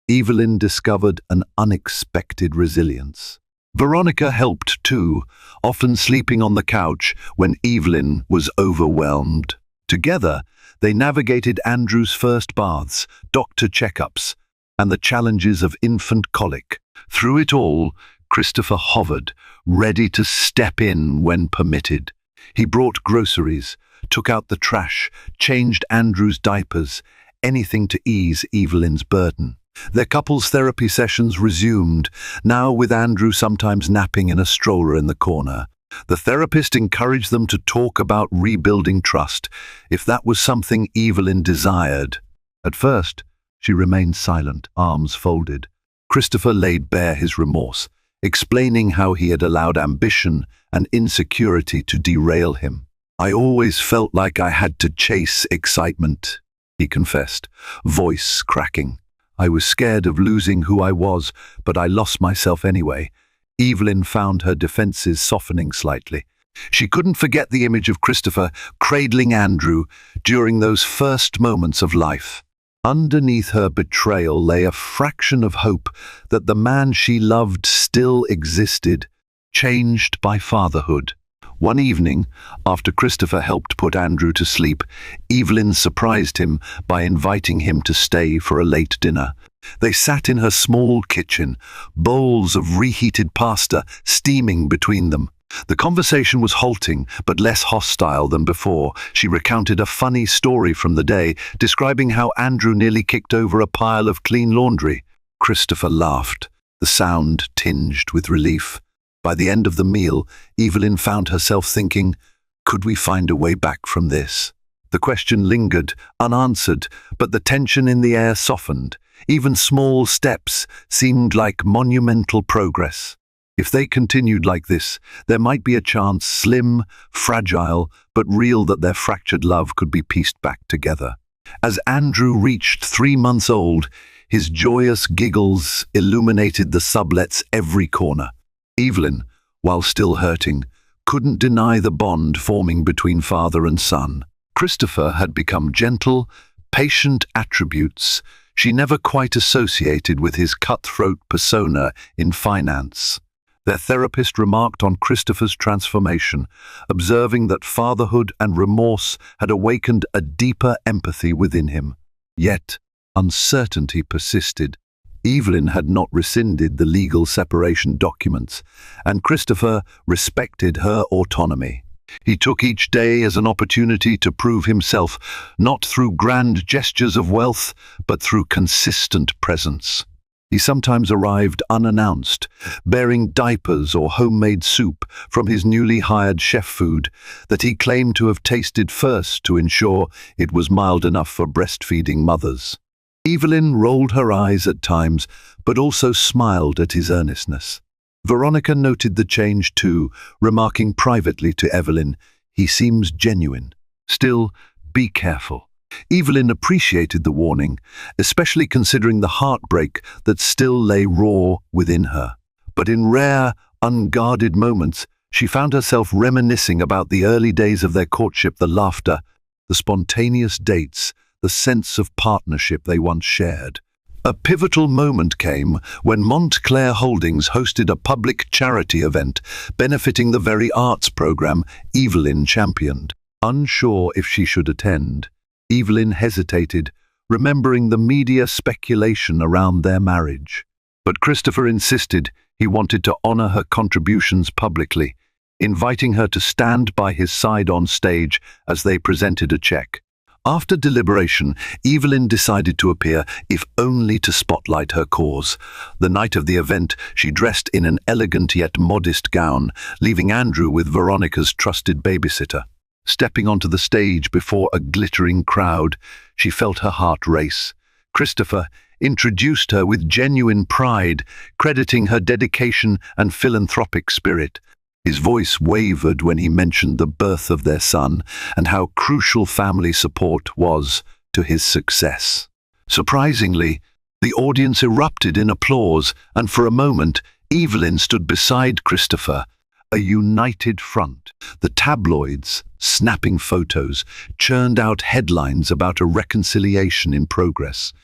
Evelyn discovered an unexpected resilience. Veronica helped too, often sleeping on the couch when Evelyn was overwhelmed. Together, they navigated Andrew's first baths, doctor checkups, and the challenges of infant colic. Through it all, Christopher hovered, ready to step in when permitted. He brought groceries, took out the trash, changed Andrew's diapers, anything to ease Evelyn's burden. Their couples' therapy sessions resumed, now with Andrew sometimes napping in a stroller in the corner. The therapist encouraged them to talk about rebuilding trust, if that was something Evelyn desired. At first, she remained silent, arms folded. Christopher laid bare his remorse, explaining how he had allowed ambition and insecurity to derail him. "I always felt like I had to chase excitement," he confessed, voice cracking. "I was scared of losing who I was, but I lost myself anyway." Evelyn found her defenses softening slightly. She couldn't forget the image of Christopher cradling Andrew during those first moments of life. Underneath her betrayal lay a fraction of hope that the man she loved still existed, changed by fatherhood. One evening, after Christopher helped put Andrew to sleep, Evelyn surprised him by inviting him to stay for a late dinner. They sat in her small kitchen, bowls of reheated pasta steaming between them. The conversation was halting, but less hostile than before. She recounted a funny story from the day, describing how Andrew nearly kicked over a pile of clean laundry. Christopher laughed, the sound tinged with relief. By the end of the meal, Evelyn found herself thinking, could we find a way back from this? The question lingered, unanswered, but the tension in the air softened. Even small steps seemed like monumental progress. If they continued like this, there might be a chance, slim, fragile, but real, that their fractured love could be pieced back together. As Andrew reached 3 months old, his joyous giggles illuminated the sublet's every corner. Evelyn, while still hurting, couldn't deny the bond forming between father and son. Christopher had become gentle, patient attributes she never quite associated with his cutthroat persona in finance. Their therapist remarked on Christopher's transformation, observing that fatherhood and remorse had awakened a deeper empathy within him. Yet, uncertainty persisted. Evelyn had not rescinded the legal separation documents, and Christopher respected her autonomy. He took each day as an opportunity to prove himself, not through grand gestures of wealth, but through consistent presence. He sometimes arrived unannounced, bearing diapers or homemade soup from his newly hired chef food that he claimed to have tasted first to ensure it was mild enough for breastfeeding mothers. Evelyn rolled her eyes at times, but also smiled at his earnestness. Veronica noted the change too, remarking privately to Evelyn, "He seems genuine. Still, be careful." Evelyn appreciated the warning, especially considering the heartbreak that still lay raw within her. But in rare, unguarded moments, she found herself reminiscing about the early days of their courtship, the laughter, the spontaneous dates, the sense of partnership they once shared. A pivotal moment came when Montclair Holdings hosted a public charity event benefiting the very arts program Evelyn championed. Unsure if she should attend, Evelyn hesitated, remembering the media speculation around their marriage. But Christopher insisted he wanted to honor her contributions publicly, inviting her to stand by his side on stage as they presented a check. After deliberation, Evelyn decided to appear, if only to spotlight her cause. The night of the event, she dressed in an elegant yet modest gown, leaving Andrew with Veronica's trusted babysitter. Stepping onto the stage before a glittering crowd, she felt her heart race. Christopher introduced her with genuine pride, crediting her dedication and philanthropic spirit. His voice wavered when he mentioned the birth of their son and how crucial family support was to his success. Surprisingly, the audience erupted in applause, and for a moment, Evelyn stood beside Christopher, a united front. The tabloids, snapping photos, churned out headlines about a reconciliation in progress.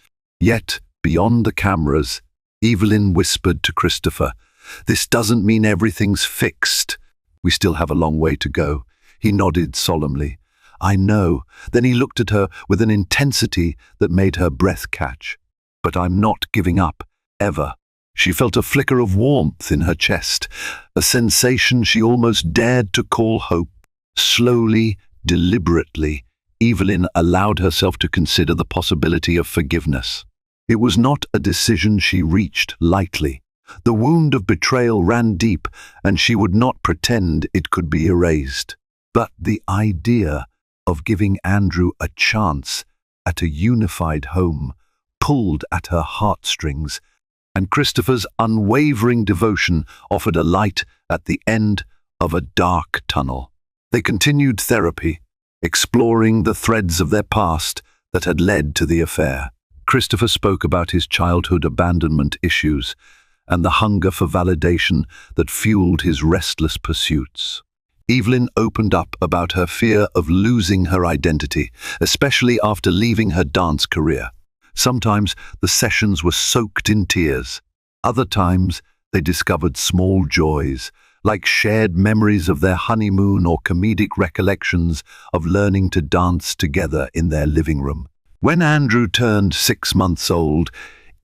Yet, beyond the cameras, Evelyn whispered to Christopher, "This doesn't mean everything's fixed. We still have a long way to go." He nodded solemnly. "I know." Then he looked at her with an intensity that made her breath catch. "But I'm not giving up, ever." She felt a flicker of warmth in her chest, a sensation she almost dared to call hope. Slowly, deliberately, Evelyn allowed herself to consider the possibility of forgiveness. It was not a decision she reached lightly. The wound of betrayal ran deep, and she would not pretend it could be erased. But the idea of giving Andrew a chance at a unified home pulled at her heartstrings, and Christopher's unwavering devotion offered a light at the end of a dark tunnel. They continued therapy, exploring the threads of their past that had led to the affair. Christopher spoke about his childhood abandonment issues and the hunger for validation that fueled his restless pursuits. Evelyn opened up about her fear of losing her identity, especially after leaving her dance career. Sometimes the sessions were soaked in tears. Other times they discovered small joys, like shared memories of their honeymoon or comedic recollections of learning to dance together in their living room. When Andrew turned 6 months old,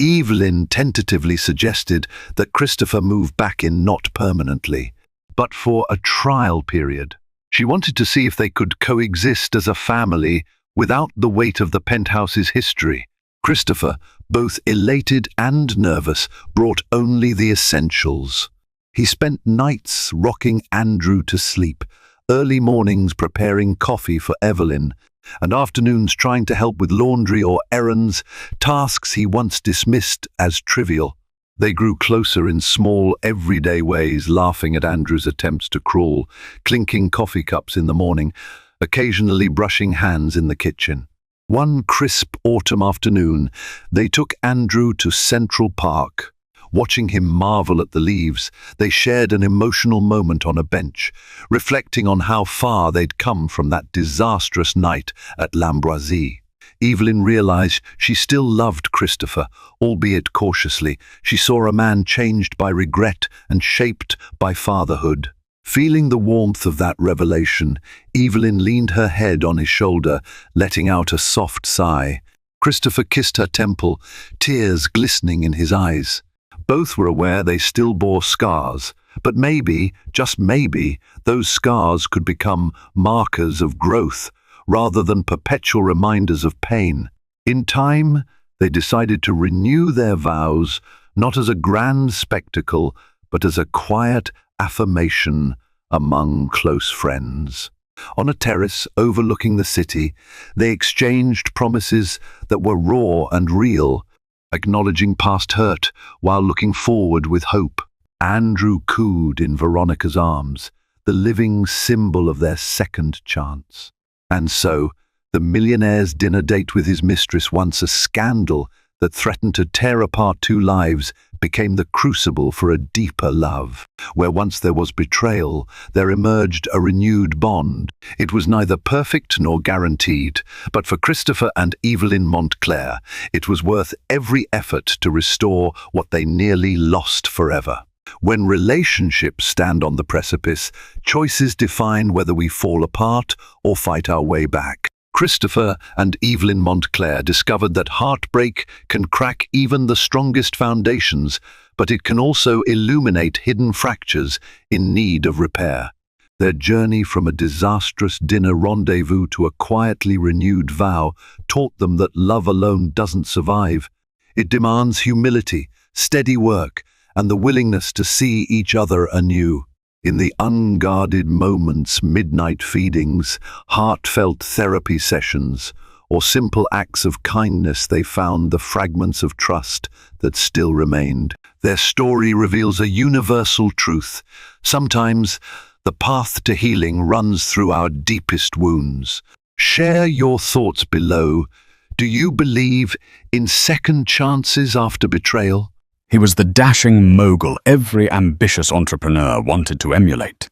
Evelyn tentatively suggested that Christopher move back in, not permanently, but for a trial period. She wanted to see if they could coexist as a family without the weight of the penthouse's history. Christopher, both elated and nervous, brought only the essentials. He spent nights rocking Andrew to sleep, early mornings preparing coffee for Evelyn, and afternoons trying to help with laundry or errands, tasks he once dismissed as trivial. They grew closer in small, everyday ways, laughing at Andrew's attempts to crawl, clinking coffee cups in the morning, occasionally brushing hands in the kitchen. One crisp autumn afternoon, they took Andrew to Central Park, Watching him marvel at the leaves, they shared an emotional moment on a bench, reflecting on how far they'd come from that disastrous night at L'Ambroisie. Evelyn realized she still loved Christopher, albeit cautiously. She saw a man changed by regret and shaped by fatherhood. Feeling the warmth of that revelation, Evelyn leaned her head on his shoulder, letting out a soft sigh. Christopher kissed her temple, tears glistening in his eyes. Both were aware they still bore scars, but maybe, just maybe, those scars could become markers of growth, rather than perpetual reminders of pain. In time, they decided to renew their vows, not as a grand spectacle, but as a quiet affirmation among close friends. On a terrace overlooking the city, they exchanged promises that were raw and real, acknowledging past hurt while looking forward with hope. Andrew cooed in Veronica's arms, the living symbol of their second chance. And so, the millionaire's dinner date with his mistress, once a scandal that threatened to tear apart two lives, became the crucible for a deeper love. Where once there was betrayal, there emerged a renewed bond. It was neither perfect nor guaranteed, but for Christopher and Evelyn Montclair, it was worth every effort to restore what they nearly lost forever. When relationships stand on the precipice, choices define whether we fall apart or fight our way back. Christopher and Evelyn Montclair discovered that heartbreak can crack even the strongest foundations, but it can also illuminate hidden fractures in need of repair. Their journey from a disastrous dinner rendezvous to a quietly renewed vow taught them that love alone doesn't survive. It demands humility, steady work, and the willingness to see each other anew. In the unguarded moments, midnight feedings, heartfelt therapy sessions, or simple acts of kindness, they found the fragments of trust that still remained. Their story reveals a universal truth. Sometimes, the path to healing runs through our deepest wounds. Share your thoughts below. Do you believe in second chances after betrayal? He was the dashing mogul every ambitious entrepreneur wanted to emulate.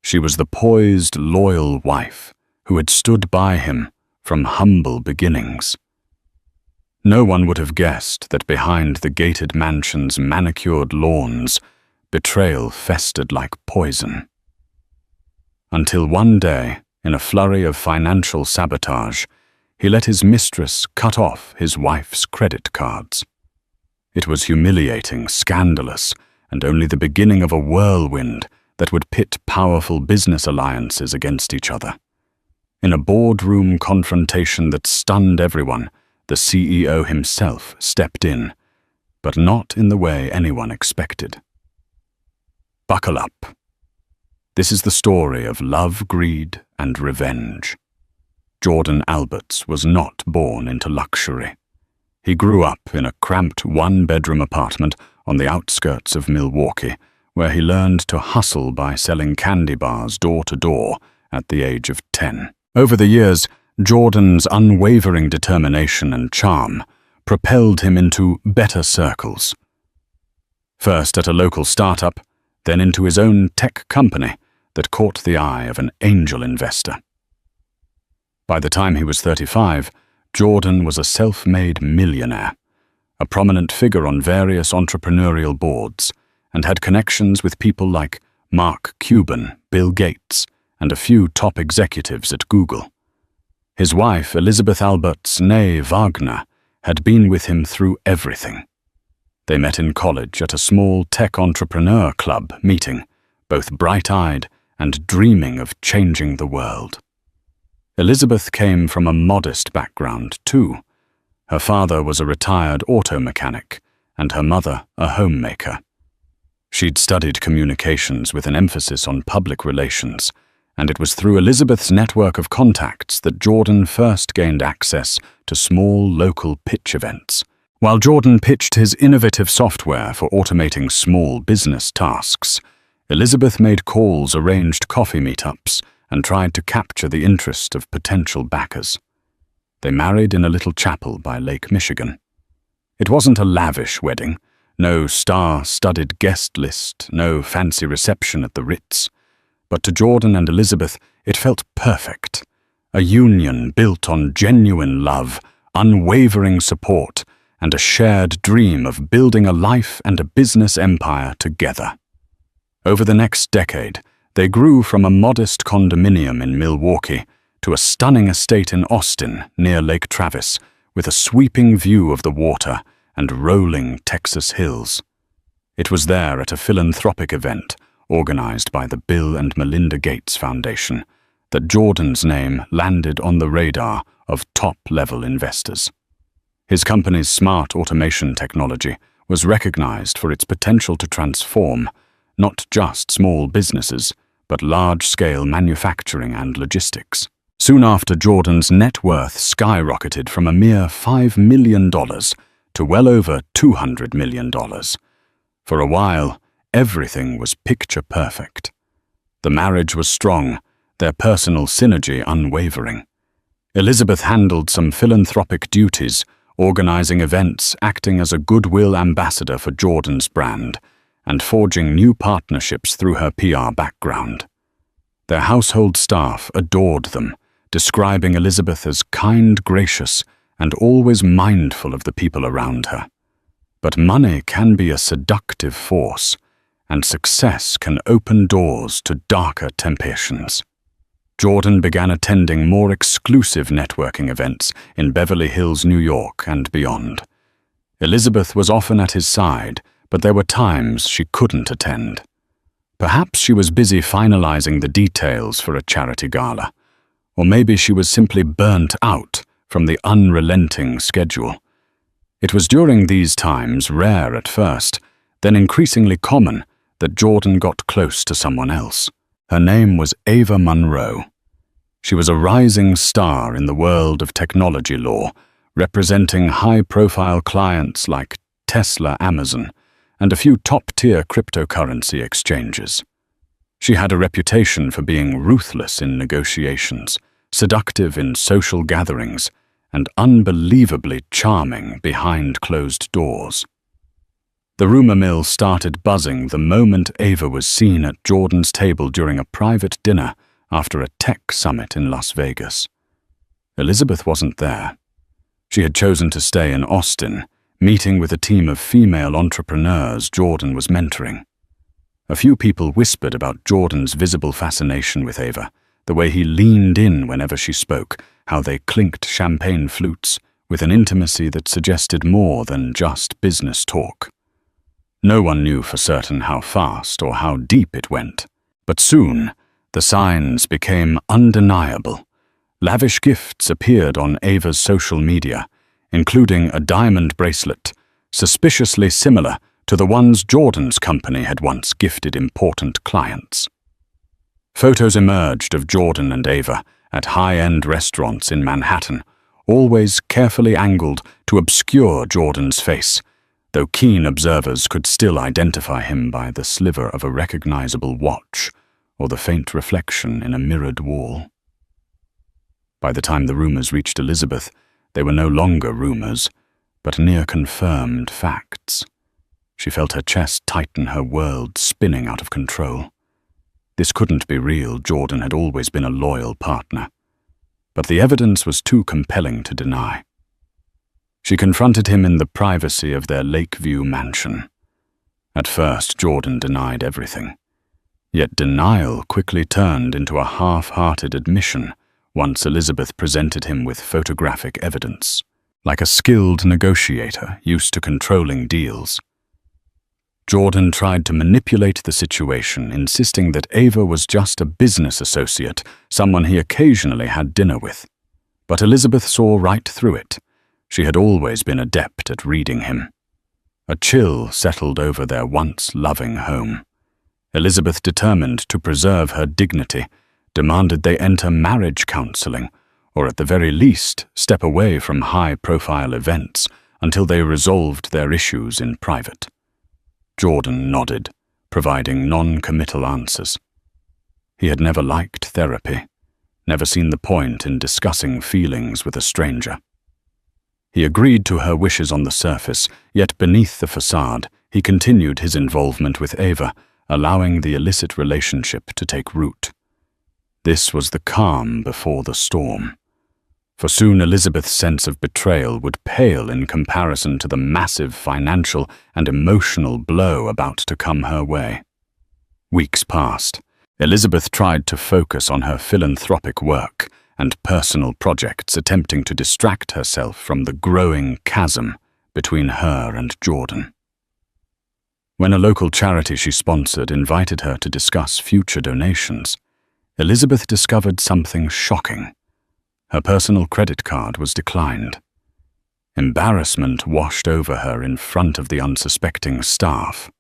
She was the poised, loyal wife who had stood by him from humble beginnings. No one would have guessed that behind the gated mansion's manicured lawns, betrayal festered like poison. Until one day, in a flurry of financial sabotage, he let his mistress cut off his wife's credit cards. It was humiliating, scandalous, and only the beginning of a whirlwind that would pit powerful business alliances against each other. In a boardroom confrontation that stunned everyone, the CEO himself stepped in, but not in the way anyone expected. Buckle up. This is the story of love, greed, and revenge. Jordan Alberts was not born into luxury. He grew up in a cramped one-bedroom apartment on the outskirts of Milwaukee, where he learned to hustle by selling candy bars door to door at the age of 10. Over the years, Jordan's unwavering determination and charm propelled him into better circles. First at a local startup, then into his own tech company that caught the eye of an angel investor. By the time he was 35, Jordan was a self-made millionaire, a prominent figure on various entrepreneurial boards, and had connections with people like Mark Cuban, Bill Gates, and a few top executives at Google. His wife, Elizabeth Alberts née Wagner, had been with him through everything. They met in college at a small tech entrepreneur club meeting, both bright-eyed and dreaming of changing the world. Elizabeth came from a modest background, too. Her father was a retired auto mechanic, and her mother a homemaker. She'd studied communications with an emphasis on public relations, and it was through Elizabeth's network of contacts that Jordan first gained access to small local pitch events. While Jordan pitched his innovative software for automating small business tasks, Elizabeth made calls, arranged coffee meetups, and tried to capture the interest of potential backers. They married in a little chapel by Lake Michigan. It wasn't a lavish wedding. No star-studded guest list, no fancy reception at the Ritz. But to Jordan and Elizabeth, it felt perfect. A union built on genuine love, unwavering support, and a shared dream of building a life and a business empire together. Over the next decade, they grew from a modest condominium in Milwaukee to a stunning estate in Austin near Lake Travis, with a sweeping view of the water and rolling Texas hills. It was there at a philanthropic event organized by the Bill and Melinda Gates Foundation that Jordan's name landed on the radar of top-level investors. His company's smart automation technology was recognized for its potential to transform not just small businesses, but large-scale manufacturing and logistics. Soon after, Jordan's net worth skyrocketed from a mere $5 million to well over $200 million. For a while, everything was picture perfect. The marriage was strong, their personal synergy unwavering. Elizabeth handled some philanthropic duties, organizing events, acting as a goodwill ambassador for Jordan's brand, and forging new partnerships through her PR background. Their household staff adored them, describing Elizabeth as kind, gracious, and always mindful of the people around her. But money can be a seductive force, and success can open doors to darker temptations. Jordan began attending more exclusive networking events in Beverly Hills, New York, and beyond. Elizabeth was often at his side, but there were times she couldn't attend. Perhaps she was busy finalizing the details for a charity gala, or maybe she was simply burnt out from the unrelenting schedule. It was during these times, rare at first, then increasingly common, that Jordan got close to someone else. Her name was Ava Monroe. She was a rising star in the world of technology law, representing high-profile clients like Tesla, Amazon, and a few top-tier cryptocurrency exchanges. She had a reputation for being ruthless in negotiations, seductive in social gatherings, and unbelievably charming behind closed doors. The rumor mill started buzzing the moment Ava was seen at Jordan's table during a private dinner after a tech summit in Las Vegas. Elizabeth wasn't there. She had chosen to stay in Austin, meeting with a team of female entrepreneurs Jordan was mentoring. A few people whispered about Jordan's visible fascination with Ava, the way he leaned in whenever she spoke, how they clinked champagne flutes with an intimacy that suggested more than just business talk. No one knew for certain how fast or how deep it went, but soon the signs became undeniable. Lavish gifts appeared on Ava's social media, including a diamond bracelet, suspiciously similar to the ones Jordan's company had once gifted important clients. Photos emerged of Jordan and Ava at high-end restaurants in Manhattan, always carefully angled to obscure Jordan's face, though keen observers could still identify him by the sliver of a recognizable watch or the faint reflection in a mirrored wall. By the time the rumors reached Elizabeth, they were no longer rumors, but near-confirmed facts. She felt her chest tighten, her world spinning out of control. This couldn't be real. Jordan had always been a loyal partner. But the evidence was too compelling to deny. She confronted him in the privacy of their Lakeview mansion. At first, Jordan denied everything. Yet denial quickly turned into a half-hearted admission once Elizabeth presented him with photographic evidence. Like a skilled negotiator used to controlling deals, Jordan tried to manipulate the situation, insisting that Ava was just a business associate, someone he occasionally had dinner with. But Elizabeth saw right through it. She had always been adept at reading him. A chill settled over their once loving home. Elizabeth, determined to preserve her dignity, demanded they enter marriage counseling, or at the very least step away from high-profile events until they resolved their issues in private. Jordan nodded, providing non-committal answers. He had never liked therapy, never seen the point in discussing feelings with a stranger. He agreed to her wishes on the surface, yet beneath the facade, he continued his involvement with Ava, allowing the illicit relationship to take root. This was the calm before the storm. For soon Elizabeth's sense of betrayal would pale in comparison to the massive financial and emotional blow about to come her way. Weeks passed. Elizabeth tried to focus on her philanthropic work and personal projects, attempting to distract herself from the growing chasm between her and Jordan. When a local charity she sponsored invited her to discuss future donations, Elizabeth discovered something shocking. Her personal credit card was declined. Embarrassment washed over her in front of the unsuspecting staff.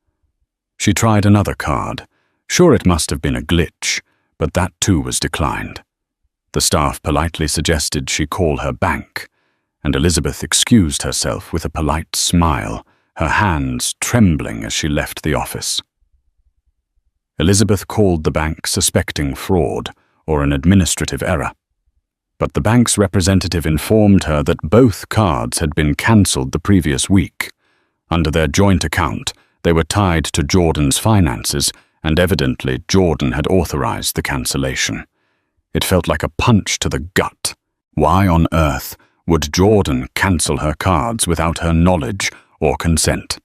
She tried another card. Sure, it must have been a glitch, but that too was declined. The staff politely suggested she call her bank, and Elizabeth excused herself with a polite smile, her hands trembling as she left the office. Elizabeth called the bank suspecting fraud or an administrative error, but the bank's representative informed her that both cards had been cancelled the previous week. Under their joint account, they were tied to Jordan's finances, and evidently Jordan had authorized the cancellation. It felt like a punch to the gut. Why on earth would Jordan cancel her cards without her knowledge or consent?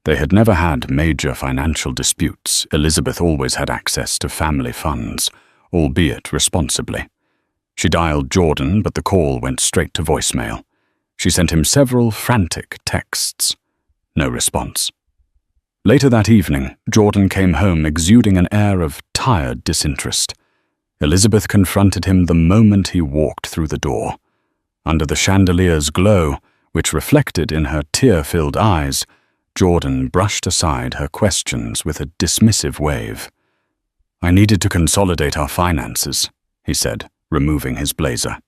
They had never had major financial disputes. Elizabeth always had access to family funds, albeit responsibly. She dialed Jordan, but the call went straight to voicemail. She sent him several frantic texts. No response. Later that evening, Jordan came home exuding an air of tired disinterest. Elizabeth confronted him the moment he walked through the door. Under the chandelier's glow, which reflected in her tear-filled eyes, Jordan brushed aside her questions with a dismissive wave. "I needed to consolidate our finances," he said, removing his blazer.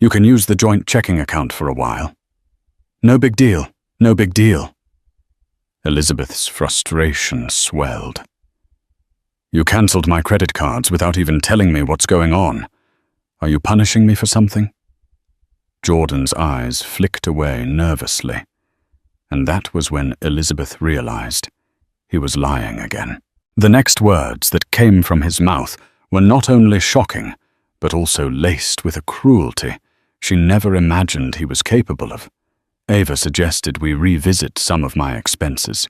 "You can use the joint checking account for a while." "No big deal, no big deal." Elizabeth's frustration swelled. "You cancelled my credit cards without even telling me what's going on. Are you punishing me for something?" Jordan's eyes flicked away nervously, and that was when Elizabeth realized he was lying again. The next words that came from his mouth were not only shocking, but also laced with a cruelty she never imagined he was capable of. "Ava suggested we revisit some of my expenses.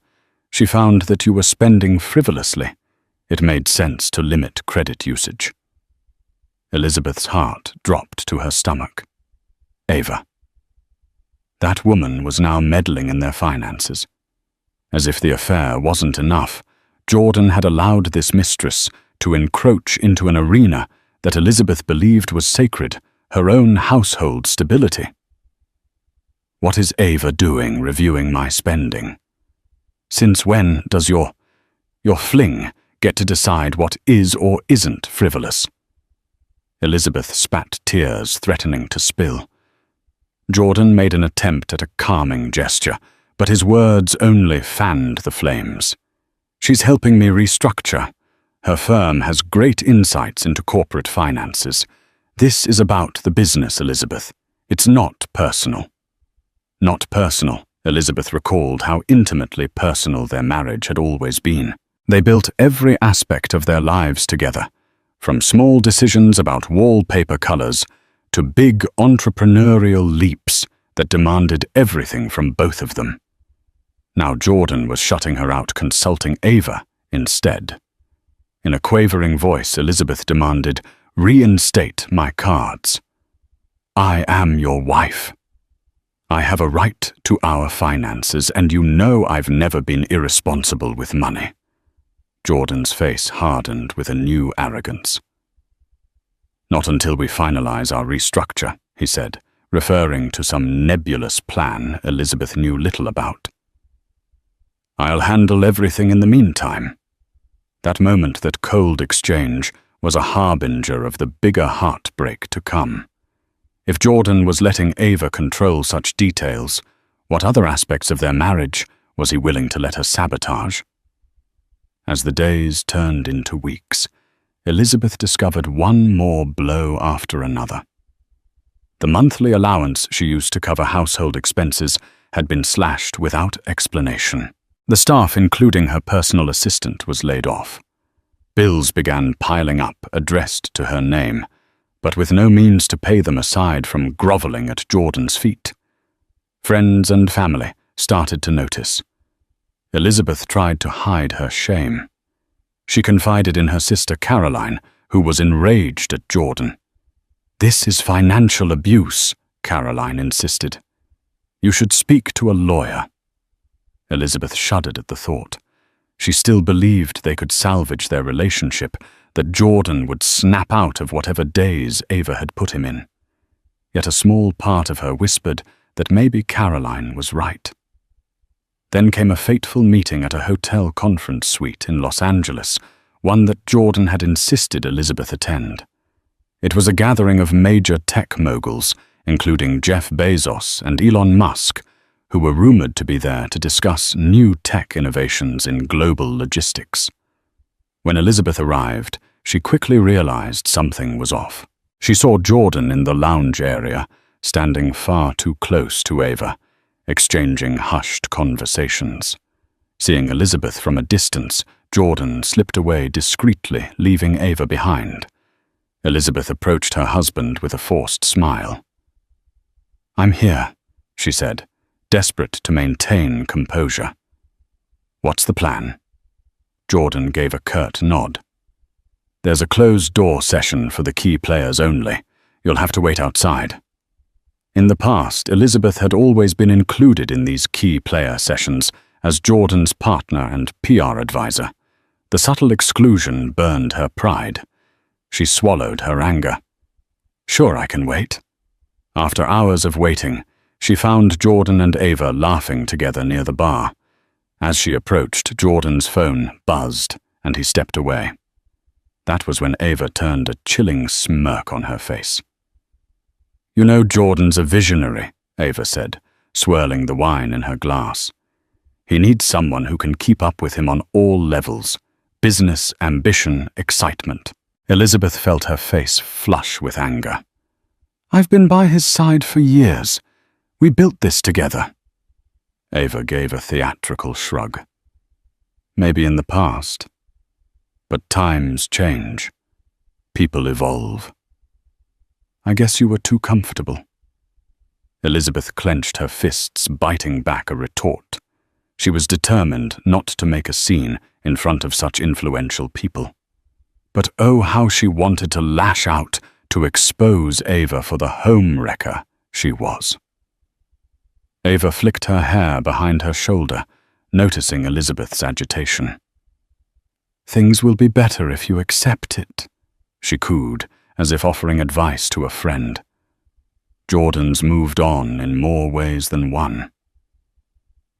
She found that you were spending frivolously. It made sense to limit credit usage." Elizabeth's heart dropped to her stomach. Ava. That woman was now meddling in their finances. As if the affair wasn't enough, Jordan had allowed this mistress to encroach into an arena that Elizabeth believed was sacred, her own household stability. "What is Ava doing reviewing my spending? Since when does your fling get to decide what is or isn't frivolous?" Elizabeth spat tears, threatening to spill. Jordan made an attempt at a calming gesture, but his words only fanned the flames. "She's helping me restructure. Her firm has great insights into corporate finances. This is about the business, Elizabeth. It's not personal." Not personal. Elizabeth recalled how intimately personal their marriage had always been. They built every aspect of their lives together, from small decisions about wallpaper colors to big entrepreneurial leaps that demanded everything from both of them. Now Jordan was shutting her out, consulting Ava instead. In a quavering voice, Elizabeth demanded, "Reinstate my cards. I am your wife. I have a right to our finances, and you know I've never been irresponsible with money." Jordan's face hardened with a new arrogance. "Not until we finalize our restructure," he said, referring to some nebulous plan Elizabeth knew little about. "I'll handle everything in the meantime." That moment, that cold exchange, was a harbinger of the bigger heartbreak to come. If Jordan was letting Ava control such details, what other aspects of their marriage was he willing to let her sabotage? As the days turned into weeks, Elizabeth discovered one more blow after another. The monthly allowance she used to cover household expenses had been slashed without explanation. The staff, including her personal assistant, was laid off. Bills began piling up, addressed to her name, but with no means to pay them aside from groveling at Jordan's feet. Friends and family started to notice. Elizabeth tried to hide her shame. She confided in her sister Caroline, who was enraged at Jordan. "This is financial abuse," Caroline insisted. "You should speak to a lawyer." Elizabeth shuddered at the thought. She still believed they could salvage their relationship, that Jordan would snap out of whatever daze Ava had put him in. Yet a small part of her whispered that maybe Caroline was right. Then came a fateful meeting at a hotel conference suite in Los Angeles, one that Jordan had insisted Elizabeth attend. It was a gathering of major tech moguls, including Jeff Bezos and Elon Musk, who were rumored to be there to discuss new tech innovations in global logistics. When Elizabeth arrived, she quickly realized something was off. She saw Jordan in the lounge area, standing far too close to Ava, exchanging hushed conversations. Seeing Elizabeth from a distance, Jordan slipped away discreetly, leaving Ava behind. Elizabeth approached her husband with a forced smile. "I'm here," she said, desperate to maintain composure. "What's the plan?" Jordan gave a curt nod. "There's a closed-door session for the key players only. You'll have to wait outside." In the past, Elizabeth had always been included in these key player sessions as Jordan's partner and PR advisor. The subtle exclusion burned her pride. She swallowed her anger. "Sure, I can wait." After hours of waiting, she found Jordan and Ava laughing together near the bar. As she approached, Jordan's phone buzzed, and he stepped away. That was when Ava turned a chilling smirk on her face. "You know Jordan's a visionary," Ava said, swirling the wine in her glass. "He needs someone who can keep up with him on all levels: business, ambition, excitement." Elizabeth felt her face flush with anger. "I've been by his side for years. We built this together." Ava gave a theatrical shrug. "Maybe in the past. But times change. People evolve. I guess you were too comfortable." Elizabeth clenched her fists, biting back a retort. She was determined not to make a scene in front of such influential people. But oh, how she wanted to lash out, to expose Ava for the home wrecker she was. Ava flicked her hair behind her shoulder, noticing Elizabeth's agitation. "Things will be better if you accept it," she cooed, as if offering advice to a friend. Jordan's moved on in more ways than one.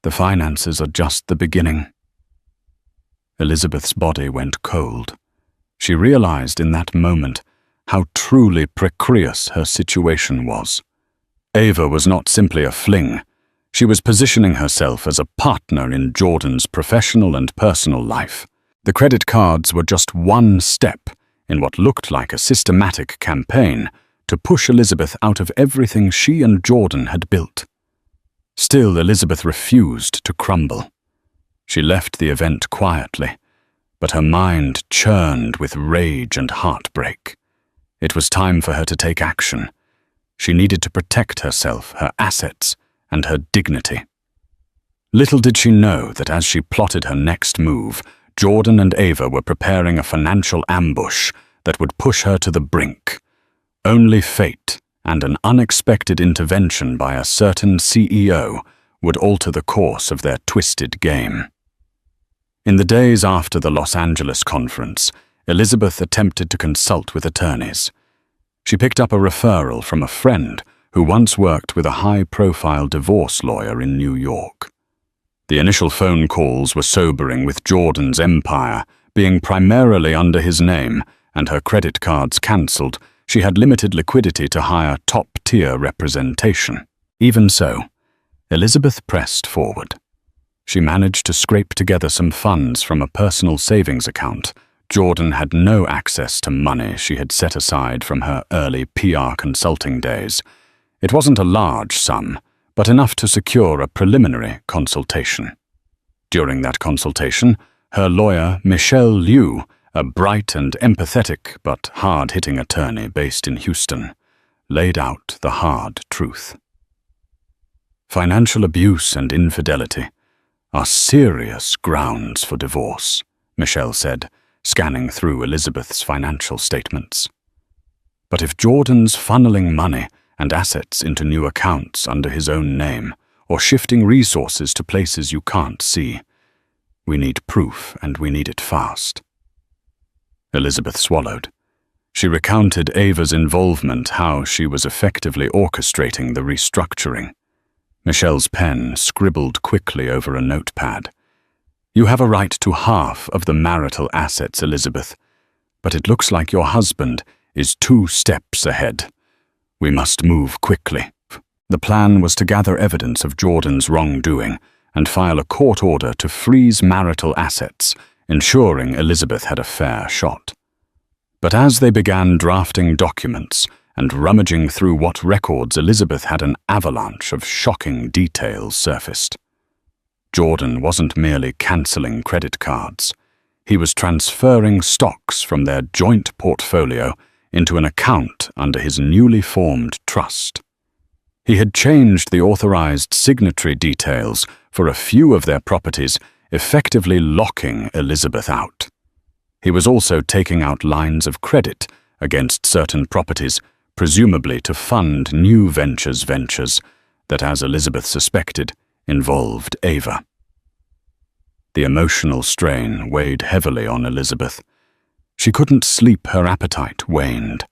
The finances are just the beginning. Elizabeth's body went cold. She realized in that moment how truly precarious her situation was. Ava was not simply a fling. She was positioning herself as a partner in Jordan's professional and personal life. The credit cards were just one step in what looked like a systematic campaign to push Elizabeth out of everything she and Jordan had built. Still, Elizabeth refused to crumble. She left the event quietly, but her mind churned with rage and heartbreak. It was time for her to take action. She needed to protect herself, her assets, and her dignity. Little did she know that as she plotted her next move, Jordan and Ava were preparing a financial ambush that would push her to the brink. Only fate and an unexpected intervention by a certain CEO would alter the course of their twisted game. In the days after the Los Angeles conference, Elizabeth attempted to consult with attorneys. She picked up a referral from a friend who once worked with a high-profile divorce lawyer in New York. The initial phone calls were sobering, with Jordan's empire being primarily under his name and her credit cards cancelled. She had limited liquidity to hire top-tier representation. Even so, Elizabeth pressed forward. She managed to scrape together some funds from a personal savings account. Jordan had no access to money she had set aside from her early PR consulting days. It wasn't a large sum, but enough to secure a preliminary consultation. During that consultation, her lawyer, Michelle Liu, a bright and empathetic but hard-hitting attorney based in Houston, laid out the hard truth. Financial abuse and infidelity are serious grounds for divorce, Michelle said, scanning through Elizabeth's financial statements. But if Jordan's funneling money and assets into new accounts under his own name, or shifting resources to places you can't see, we need proof, and we need it fast. Elizabeth swallowed. She recounted Ava's involvement, how she was effectively orchestrating the restructuring. Michelle's pen scribbled quickly over a notepad. You have a right to half of the marital assets, Elizabeth, but it looks like your husband is 2 steps ahead. We must move quickly. The plan was to gather evidence of Jordan's wrongdoing and file a court order to freeze marital assets, ensuring Elizabeth had a fair shot. But as they began drafting documents and rummaging through what records, Elizabeth had an avalanche of shocking details surfaced. Jordan wasn't merely cancelling credit cards. He was transferring stocks from their joint portfolio into an account under his newly formed trust. He had changed the authorized signatory details for a few of their properties, effectively locking Elizabeth out. He was also taking out lines of credit against certain properties, presumably to fund new ventures that, as Elizabeth suspected, involved Ava. The emotional strain weighed heavily on Elizabeth. She couldn't sleep, her appetite waned.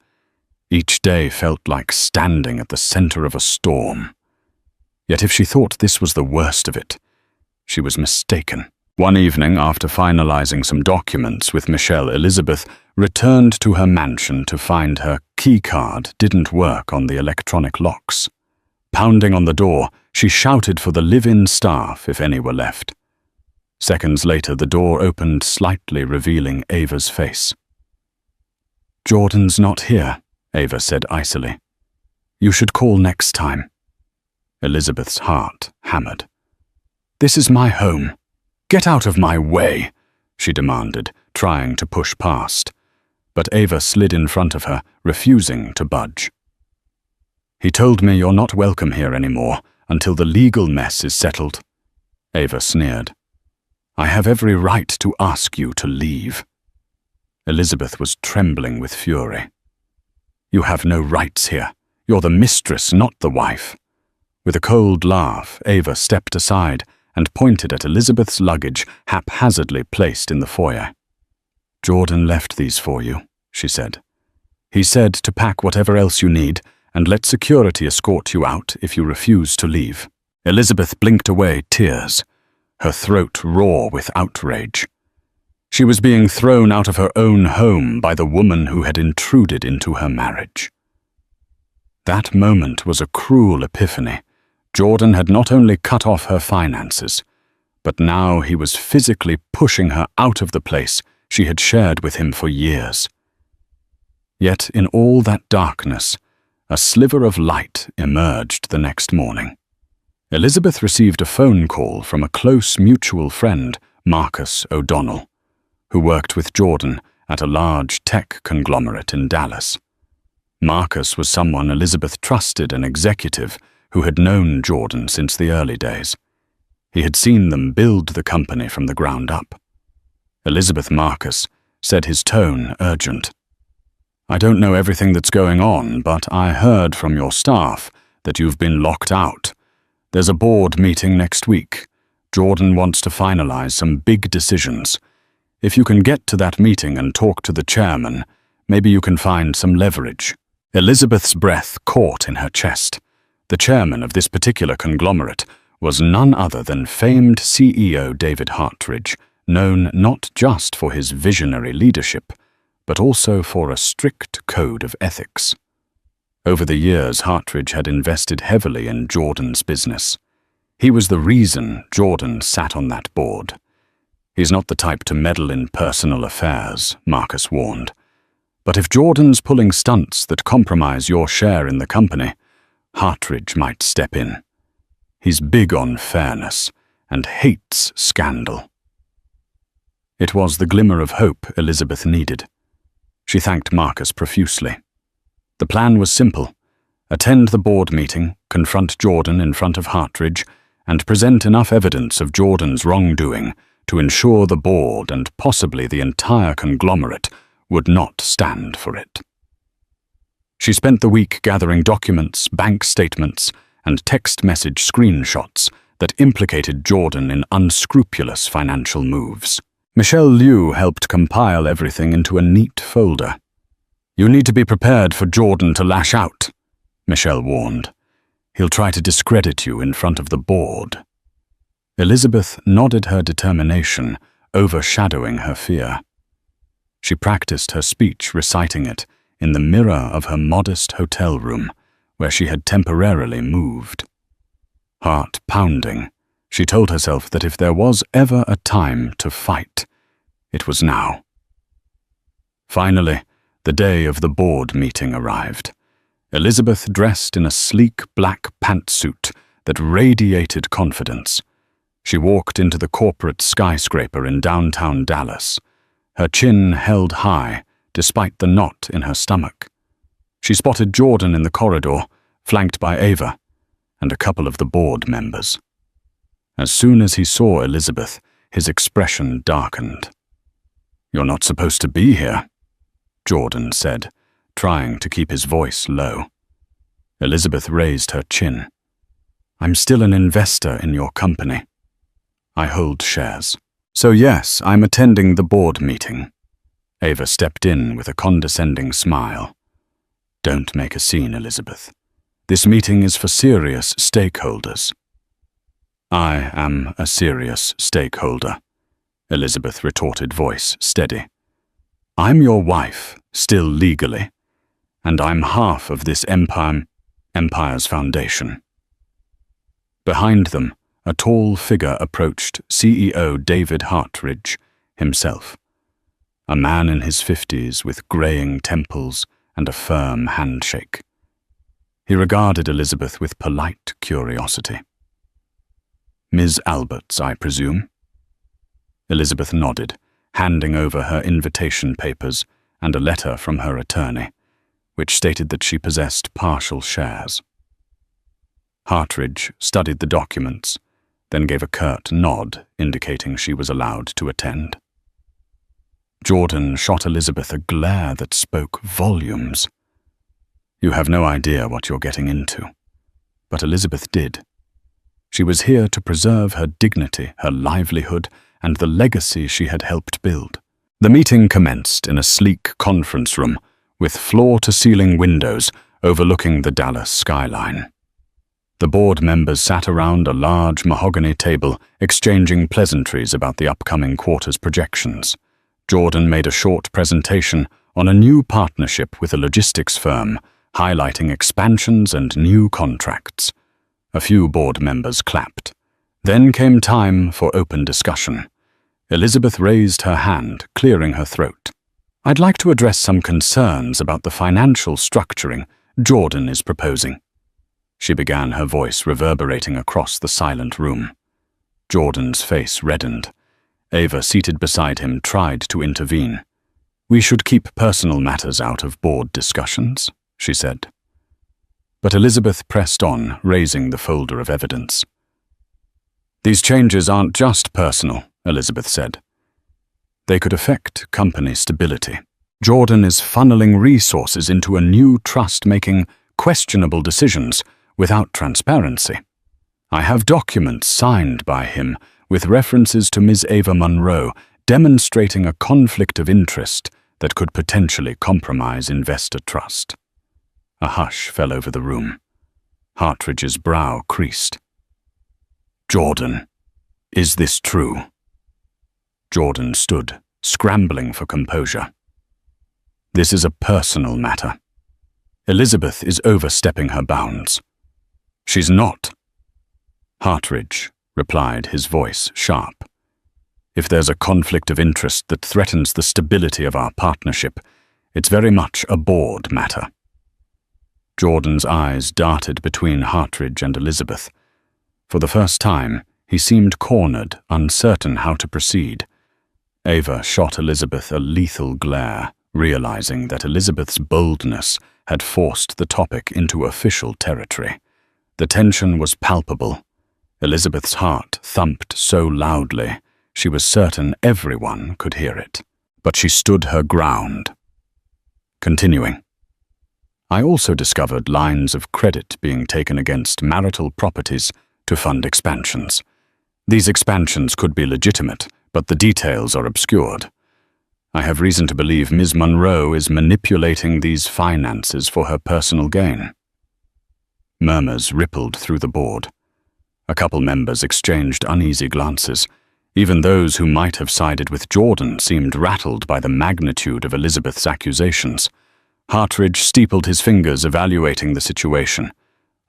Each day felt like standing at the center of a storm. Yet if she thought this was the worst of it, she was mistaken. One evening, after finalizing some documents with Michelle, Elizabeth returned to her mansion to find her key card didn't work on the electronic locks. Pounding on the door, she shouted for the live-in staff if any were left. Seconds later, the door opened slightly, revealing Ava's face. "Jordan's not here," Ava said icily. "You should call next time." Elizabeth's heart hammered. "This is my home. Get out of my way," she demanded, trying to push past. But Ava slid in front of her, refusing to budge. "He told me you're not welcome here anymore until the legal mess is settled." Ava sneered. "I have every right to ask you to leave." Elizabeth was trembling with fury. "You have no rights here. You're the mistress, not the wife." With a cold laugh, Ava stepped aside and pointed at Elizabeth's luggage haphazardly placed in the foyer. "Jordan left these for you," she said. "He said to pack whatever else you need and let security escort you out if you refuse to leave." Elizabeth blinked away tears, her throat raw with outrage. She was being thrown out of her own home by the woman who had intruded into her marriage. That moment was a cruel epiphany. Jordan had not only cut off her finances, but now he was physically pushing her out of the place she had shared with him for years. Yet in all that darkness, a sliver of light emerged the next morning. Elizabeth received a phone call from a close mutual friend, Marcus O'Donnell, who worked with Jordan at a large tech conglomerate in Dallas. Marcus was someone Elizabeth trusted, an executive who had known Jordan since the early days. He had seen them build the company from the ground up. Elizabeth Marcus said, his tone urgent. "I don't know everything that's going on, but I heard from your staff that you've been locked out. There's a board meeting next week. Jordan wants to finalize some big decisions. If you can get to that meeting and talk to the chairman, maybe you can find some leverage." Elizabeth's breath caught in her chest. The chairman of this particular conglomerate was none other than famed CEO David Hartridge, known not just for his visionary leadership, but also for a strict code of ethics. Over the years, Hartridge had invested heavily in Jordan's business. He was the reason Jordan sat on that board. "He's not the type to meddle in personal affairs," Marcus warned. "But if Jordan's pulling stunts that compromise your share in the company, Hartridge might step in. He's big on fairness, and hates scandal. It was the glimmer of hope Elizabeth needed. She thanked Marcus profusely. The plan was simple: attend the board meeting, confront Jordan in front of Hartridge, and present enough evidence of Jordan's wrongdoing to ensure the board and possibly the entire conglomerate would not stand for it. She spent the week gathering documents, bank statements, and text message screenshots that implicated Jordan in unscrupulous financial moves. Michelle Liu helped compile everything into a neat folder. "You need to be prepared for Jordan to lash out," Michelle warned. "He'll try to discredit you in front of the board." Elizabeth nodded her determination, overshadowing her fear. She practiced her speech, reciting it in the mirror of her modest hotel room, where she had temporarily moved. Heart pounding, she told herself that if there was ever a time to fight, it was now. Finally, the day of the board meeting arrived. Elizabeth dressed in a sleek black pantsuit that radiated confidence. She walked into the corporate skyscraper in downtown Dallas, her chin held high despite the knot in her stomach. She spotted Jordan in the corridor, flanked by Ava and a couple of the board members. As soon as he saw Elizabeth, his expression darkened. "You're not supposed to be here," Jordan said, trying to keep his voice low. Elizabeth raised her chin. "I'm still an investor in your company. I hold shares. So yes, I'm attending the board meeting." Ava stepped in with a condescending smile. "Don't make a scene, Elizabeth. This meeting is for serious stakeholders." "I am a serious stakeholder," Elizabeth retorted, voice steady. "I'm your wife, still legally, and I'm half of this empire's foundation." Behind them, a tall figure approached CEO David Hartridge himself, a man in his 50s with graying temples and a firm handshake. He regarded Elizabeth with polite curiosity. "Ms. Alberts, I presume?" Elizabeth nodded, handing over her invitation papers and a letter from her attorney, which stated that she possessed partial shares. Hartridge studied the documents, then gave a curt nod indicating she was allowed to attend. Jordan shot Elizabeth a glare that spoke volumes. You have no idea what you're getting into. But Elizabeth did. She was here to preserve her dignity, her livelihood, and the legacy she had helped build. The meeting commenced in a sleek conference room with floor-to-ceiling windows overlooking the Dallas skyline. The board members sat around a large mahogany table, exchanging pleasantries about the upcoming quarter's projections. Jordan made a short presentation on a new partnership with a logistics firm, highlighting expansions and new contracts. A few board members clapped. Then came time for open discussion. Elizabeth raised her hand, clearing her throat. "I'd like to address some concerns about the financial structuring Jordan is proposing." She began, her voice reverberating across the silent room. Jordan's face reddened. Ava, seated beside him, tried to intervene. "We should keep personal matters out of board discussions," she said. But Elizabeth pressed on, raising the folder of evidence. "These changes aren't just personal," Elizabeth said. "They could affect company stability. Jordan is funneling resources into a new trust, making questionable decisions without transparency. I have documents signed by him with references to Ms. Ava Monroe demonstrating a conflict of interest that could potentially compromise investor trust." A hush fell over the room. Hartridge's brow creased. "Jordan, is this true?" Jordan stood, scrambling for composure. "This is a personal matter. Elizabeth is overstepping her bounds." "She's not," Hartridge replied, his voice sharp. "If there's a conflict of interest that threatens the stability of our partnership, it's very much a board matter." Jordan's eyes darted between Hartridge and Elizabeth. For the first time, He seemed cornered, uncertain how to proceed. Ava shot Elizabeth a lethal glare, realizing that Elizabeth's boldness had forced the topic into official territory. The tension was palpable. Elizabeth's heart thumped so loudly, she was certain everyone could hear it. But she stood her ground. Continuing. I also discovered lines of credit being taken against marital properties to fund expansions. These expansions could be legitimate, but the details are obscured. I have reason to believe Ms. Monroe is manipulating these finances for her personal gain. Murmurs rippled through the board. A couple members exchanged uneasy glances. Even those who might have sided with Jordan seemed rattled by the magnitude of Elizabeth's accusations. Hartridge steepled his fingers, evaluating the situation.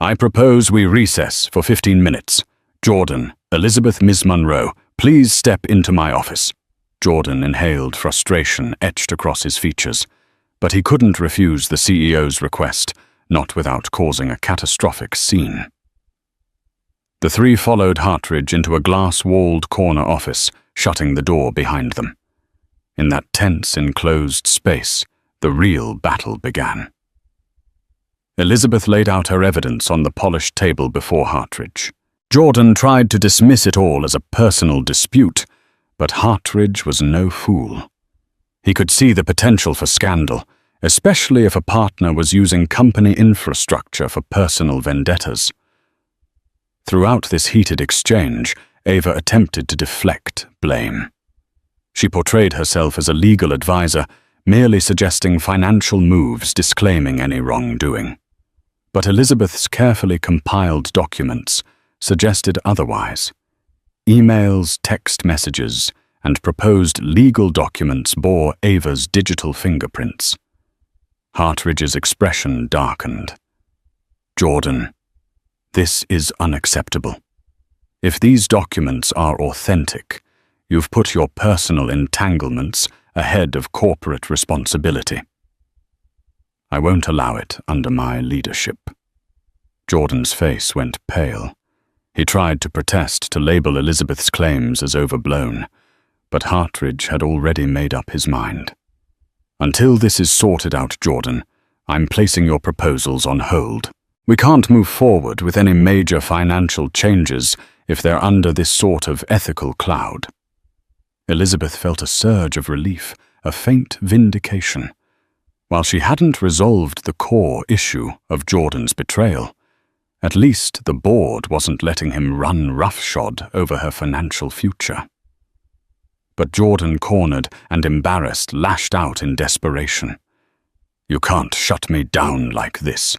I propose we recess for 15 minutes. Jordan, Elizabeth, Ms. Monroe, please step into my office. Jordan inhaled frustration etched across his features, but he couldn't refuse the CEO's request, not without causing a catastrophic scene. The three followed Hartridge into a glass-walled corner office, shutting the door behind them. In that tense, enclosed space, the real battle began. Elizabeth laid out her evidence on the polished table before Hartridge. Jordan tried to dismiss it all as a personal dispute, but Hartridge was no fool. He could see the potential for scandal, especially if a partner was using company infrastructure for personal vendettas. Throughout this heated exchange, Ava attempted to deflect blame. She portrayed herself as a legal advisor, merely suggesting financial moves, disclaiming any wrongdoing. But Elizabeth's carefully compiled documents suggested otherwise. Emails, text messages, and proposed legal documents bore Ava's digital fingerprints. Hartridge's expression darkened. Jordan, this is unacceptable. If these documents are authentic, you've put your personal entanglements ahead of corporate responsibility. I won't allow it under my leadership. Jordan's face went pale. He tried to protest, to label Elizabeth's claims as overblown, but Hartridge had already made up his mind. Until this is sorted out, Jordan, I'm placing your proposals on hold. We can't move forward with any major financial changes if they're under this sort of ethical cloud. Elizabeth felt a surge of relief, a faint vindication. While she hadn't resolved the core issue of Jordan's betrayal, at least the board wasn't letting him run roughshod over her financial future. But Jordan, cornered and embarrassed, lashed out in desperation. You can't shut me down like this,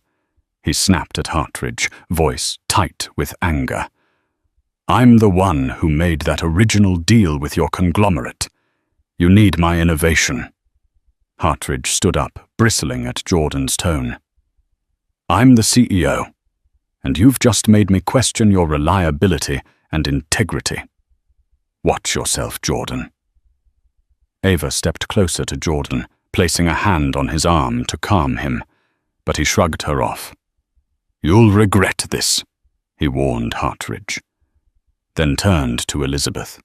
he snapped at Hartridge, voice tight with anger. I'm the one who made that original deal with your conglomerate. You need my innovation. Hartridge stood up, bristling at Jordan's tone. I'm the CEO, and you've just made me question your reliability and integrity. Watch yourself, Jordan. Ava stepped closer to Jordan, placing a hand on his arm to calm him, but he shrugged her off. You'll regret this, he warned Hartridge, then turned to Elizabeth.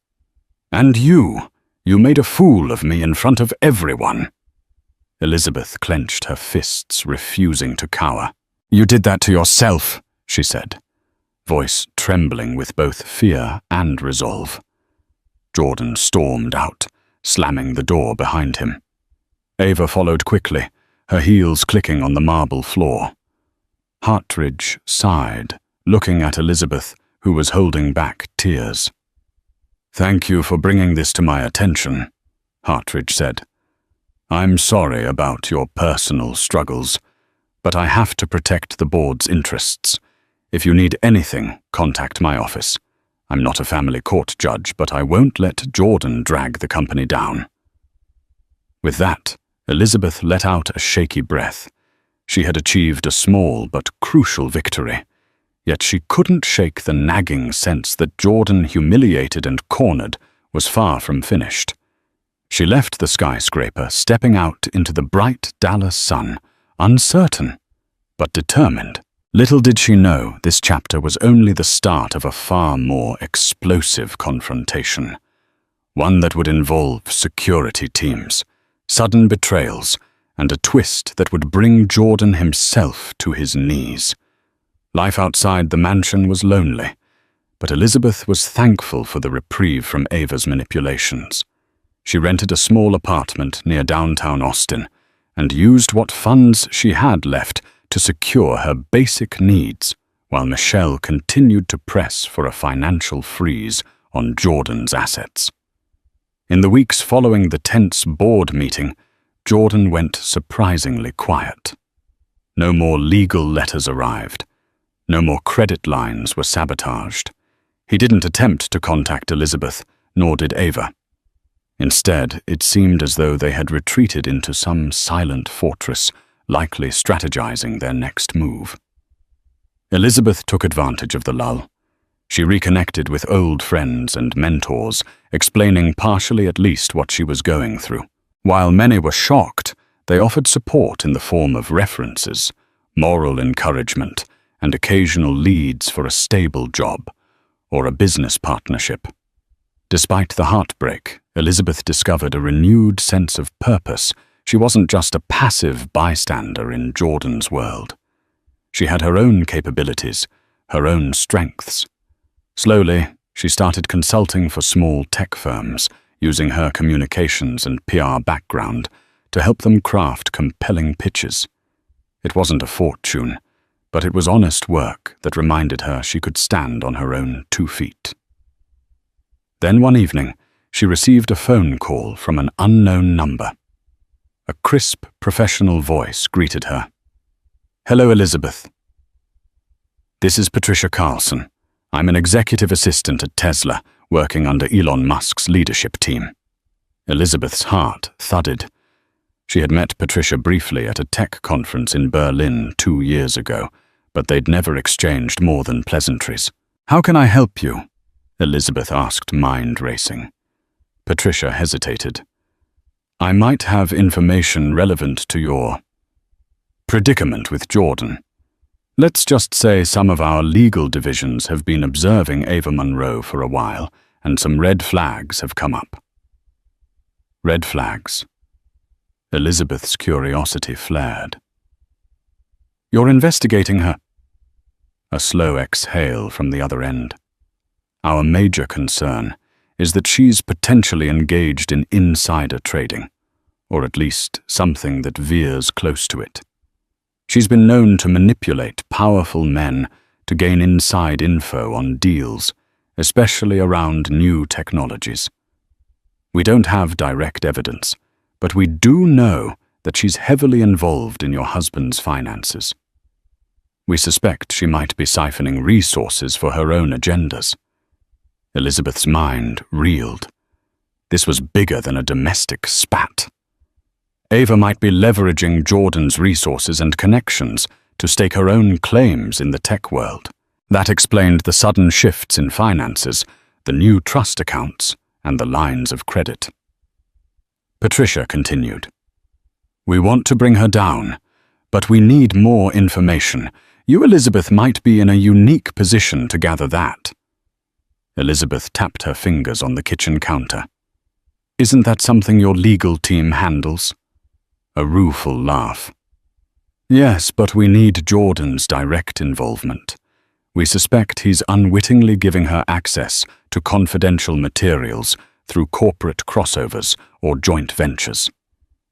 And you made a fool of me in front of everyone. Elizabeth clenched her fists, refusing to cower. You did that to yourself, she said, voice trembling with both fear and resolve. Jordan stormed out, slamming the door behind him. Ava followed quickly, her heels clicking on the marble floor. Hartridge sighed, looking at Elizabeth, who was holding back tears. Thank you for bringing this to my attention, Hartridge said. I'm sorry about your personal struggles, but I have to protect the board's interests. If you need anything, contact my office. I'm not a family court judge, but I won't let Jordan drag the company down. With that, Elizabeth let out a shaky breath. She had achieved a small but crucial victory, yet she couldn't shake the nagging sense that Jordan, humiliated and cornered, was far from finished. She left the skyscraper, stepping out into the bright Dallas sun, uncertain, but determined. Little did she know this chapter was only the start of a far more explosive confrontation, one that would involve security teams, sudden betrayals, and a twist that would bring Jordan himself to his knees. Life outside the mansion was lonely, but Elizabeth was thankful for the reprieve from Ava's manipulations. She rented a small apartment near downtown Austin and used what funds she had left to secure her basic needs, while Michelle continued to press for a financial freeze on Jordan's assets. In the weeks following the tense board meeting, Jordan went surprisingly quiet. No more legal letters arrived. No more credit lines were sabotaged. He didn't attempt to contact Elizabeth, nor did Ava. Instead, it seemed as though they had retreated into some silent fortress, likely strategizing their next move. Elizabeth took advantage of the lull. She reconnected with old friends and mentors, explaining partially at least what she was going through. While many were shocked, they offered support in the form of references, moral encouragement, and occasional leads for a stable job or a business partnership. Despite the heartbreak, Elizabeth discovered a renewed sense of purpose. She wasn't just a passive bystander in Jordan's world. She had her own capabilities, her own strengths. Slowly, she started consulting for small tech firms, using her communications and PR background to help them craft compelling pitches. It wasn't a fortune, but it was honest work that reminded her she could stand on her own 2 feet. Then one evening, she received a phone call from an unknown number. A crisp, professional voice greeted her. "Hello, Elizabeth. This is Patricia Carlson. I'm an executive assistant at Tesla, working under Elon Musk's leadership team." Elizabeth's heart thudded. She had met Patricia briefly at a tech conference in Berlin 2 years ago, but they'd never exchanged more than pleasantries. "How can I help you?" Elizabeth asked, mind racing. Patricia hesitated. "I might have information relevant to your predicament with Jordan. Let's just say some of our legal divisions have been observing Ava Monroe for a while, and some red flags have come up." Red flags. Elizabeth's curiosity flared. "You're investigating her?" A slow exhale from the other end. "Our major concern is that she's potentially engaged in insider trading, or at least something that veers close to it. She's been known to manipulate powerful men to gain inside info on deals, especially around new technologies. We don't have direct evidence, but we do know that she's heavily involved in your husband's finances. We suspect she might be siphoning resources for her own agendas." Elizabeth's mind reeled. This was bigger than a domestic spat. Ava might be leveraging Jordan's resources and connections to stake her own claims in the tech world. That explained the sudden shifts in finances, the new trust accounts, and the lines of credit. Patricia continued. "We want to bring her down, but we need more information. You, Elizabeth, might be in a unique position to gather that." Elizabeth tapped her fingers on the kitchen counter. "Isn't that something your legal team handles?" A rueful laugh. "Yes, but we need Jordan's direct involvement. We suspect he's unwittingly giving her access to confidential materials through corporate crossovers or joint ventures.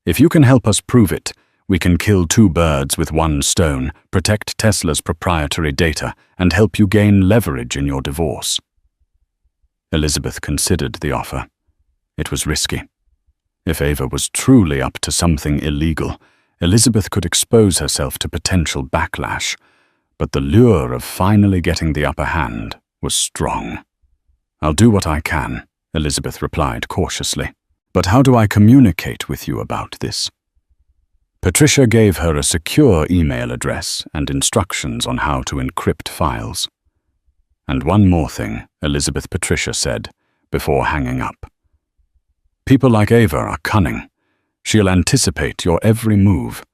If you can help us prove it, we can kill 2 birds with 1 stone, protect Tesla's proprietary data, and help you gain leverage in your divorce." Elizabeth considered the offer. It was risky. If Ava was truly up to something illegal, Elizabeth could expose herself to potential backlash, but the lure of finally getting the upper hand was strong. "I'll do what I can," Elizabeth replied cautiously. "But how do I communicate with you about this?" Patricia gave her a secure email address and instructions on how to encrypt files. "And one more thing," Patricia said, before hanging up. "People like Ava are cunning. She'll anticipate your every move.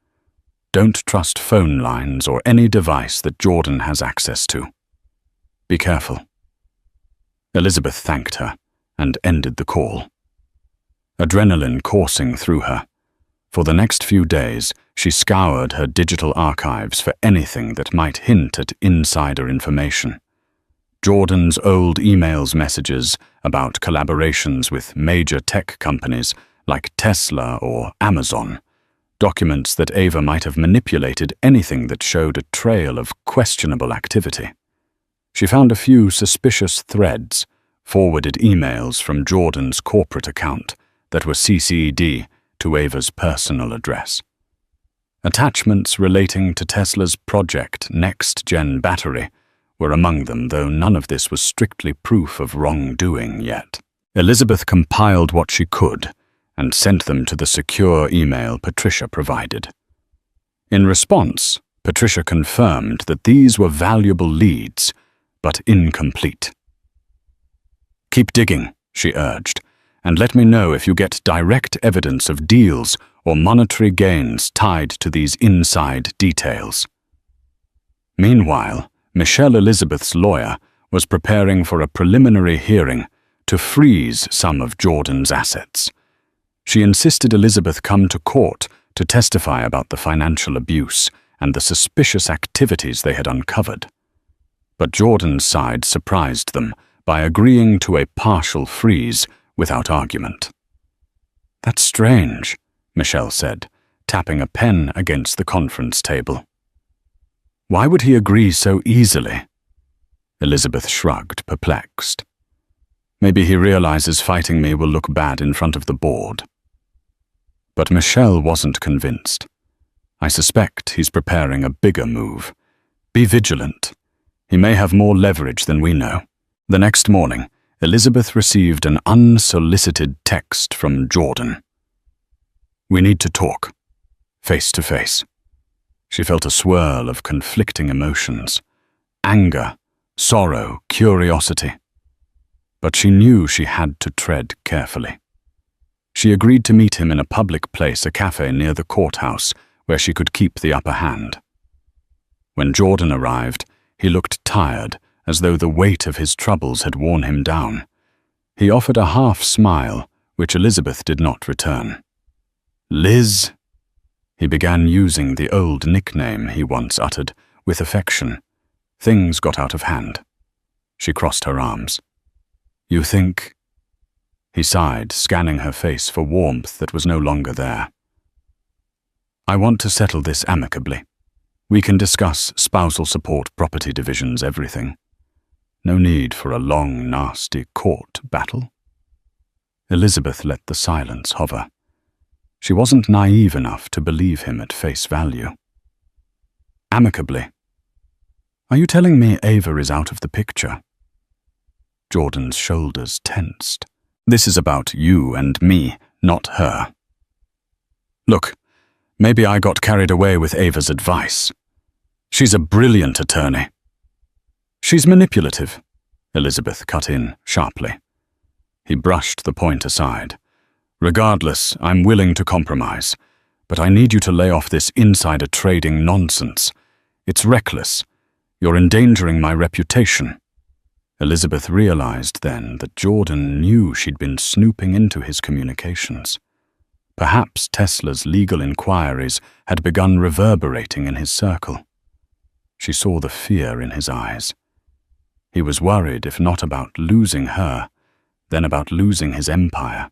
Don't trust phone lines or any device that Jordan has access to. Be careful. Elizabeth thanked her and ended the call. Adrenaline coursing through her. For the next few days, she scoured her digital archives for anything that might hint at insider information. Jordan's old emails messages about collaborations with major tech companies like Tesla or Amazon, documents that Ava might have manipulated anything that showed a trail of questionable activity. She found a few suspicious threads, forwarded emails from Jordan's corporate account that were CC'd to Ava's personal address. Attachments relating to Tesla's Project Next Gen battery were among them, though none of this was strictly proof of wrongdoing yet. Elizabeth compiled what she could and sent them to the secure email Patricia provided. In response, Patricia confirmed that these were valuable leads, but incomplete. "Keep digging," she urged, "and let me know if you get direct evidence of deals or monetary gains tied to these inside details." Meanwhile, Michelle Elizabeth's lawyer was preparing for a preliminary hearing to freeze some of Jordan's assets. She insisted Elizabeth come to court to testify about the financial abuse and the suspicious activities they had uncovered. But Jordan's side surprised them by agreeing to a partial freeze without argument. "That's strange," Michelle said, tapping a pen against the conference table. "Why would he agree so easily?" Elizabeth shrugged, perplexed. "Maybe he realizes fighting me will look bad in front of the board." But Michelle wasn't convinced. "I suspect he's preparing a bigger move. Be vigilant. He may have more leverage than we know." The next morning, Elizabeth received an unsolicited text from Jordan. "We need to talk, face to face." She felt a swirl of conflicting emotions, anger, sorrow, curiosity. But she knew she had to tread carefully. She agreed to meet him in a public place, a cafe near the courthouse, where she could keep the upper hand. When Jordan arrived, he looked tired, as though the weight of his troubles had worn him down. He offered a half smile, which Elizabeth did not return. "Liz," he began using the old nickname he once uttered, with affection. Things got out of hand. She crossed her arms. "You think—" He sighed, scanning her face for warmth that was no longer there. "I want to settle this amicably. We can discuss spousal support, property divisions, everything. No need for a long, nasty court battle." Elizabeth let the silence hover. She wasn't naive enough to believe him at face value. "Amicably? Are you telling me Ava is out of the picture?" Jordan's shoulders tensed. "This is about you and me, not her. Look, maybe I got carried away with Ava's advice. She's a brilliant attorney." "She's manipulative," Elizabeth cut in sharply. He brushed the point aside. "Regardless, I'm willing to compromise, but I need you to lay off this insider trading nonsense. It's reckless. You're endangering my reputation." Elizabeth realized then that Jordan knew she'd been snooping into his communications. Perhaps Tesla's legal inquiries had begun reverberating in his circle. She saw the fear in his eyes. He was worried, if not about losing her, then about losing his empire.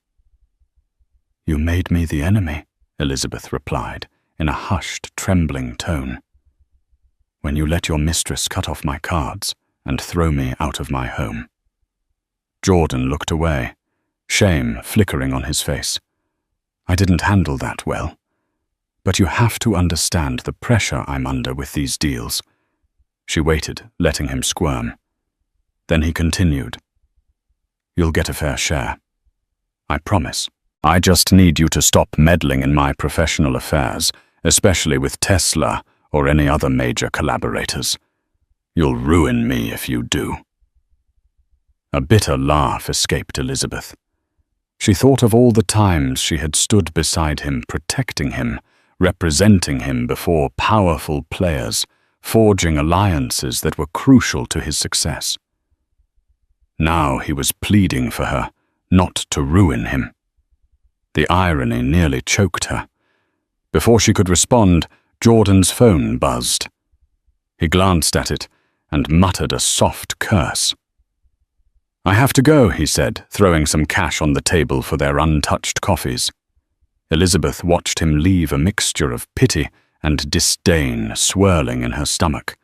"You made me the enemy," Elizabeth replied, in a hushed, trembling tone. "When you let your mistress cut off my cards and throw me out of my home." Jordan looked away, shame flickering on his face. "I didn't handle that well. But you have to understand the pressure I'm under with these deals." She waited, letting him squirm. Then he continued. "You'll get a fair share. I promise. I just need you to stop meddling in my professional affairs, especially with Tesla or any other major collaborators. You'll ruin me if you do." A bitter laugh escaped Elizabeth. She thought of all the times she had stood beside him, protecting him, representing him before powerful players, forging alliances that were crucial to his success. Now he was pleading for her, not to ruin him. The irony nearly choked her. Before she could respond, Jordan's phone buzzed. He glanced at it and muttered a soft curse. "I have to go," he said, throwing some cash on the table for their untouched coffees. Elizabeth watched him leave a mixture of pity and disdain swirling in her stomach.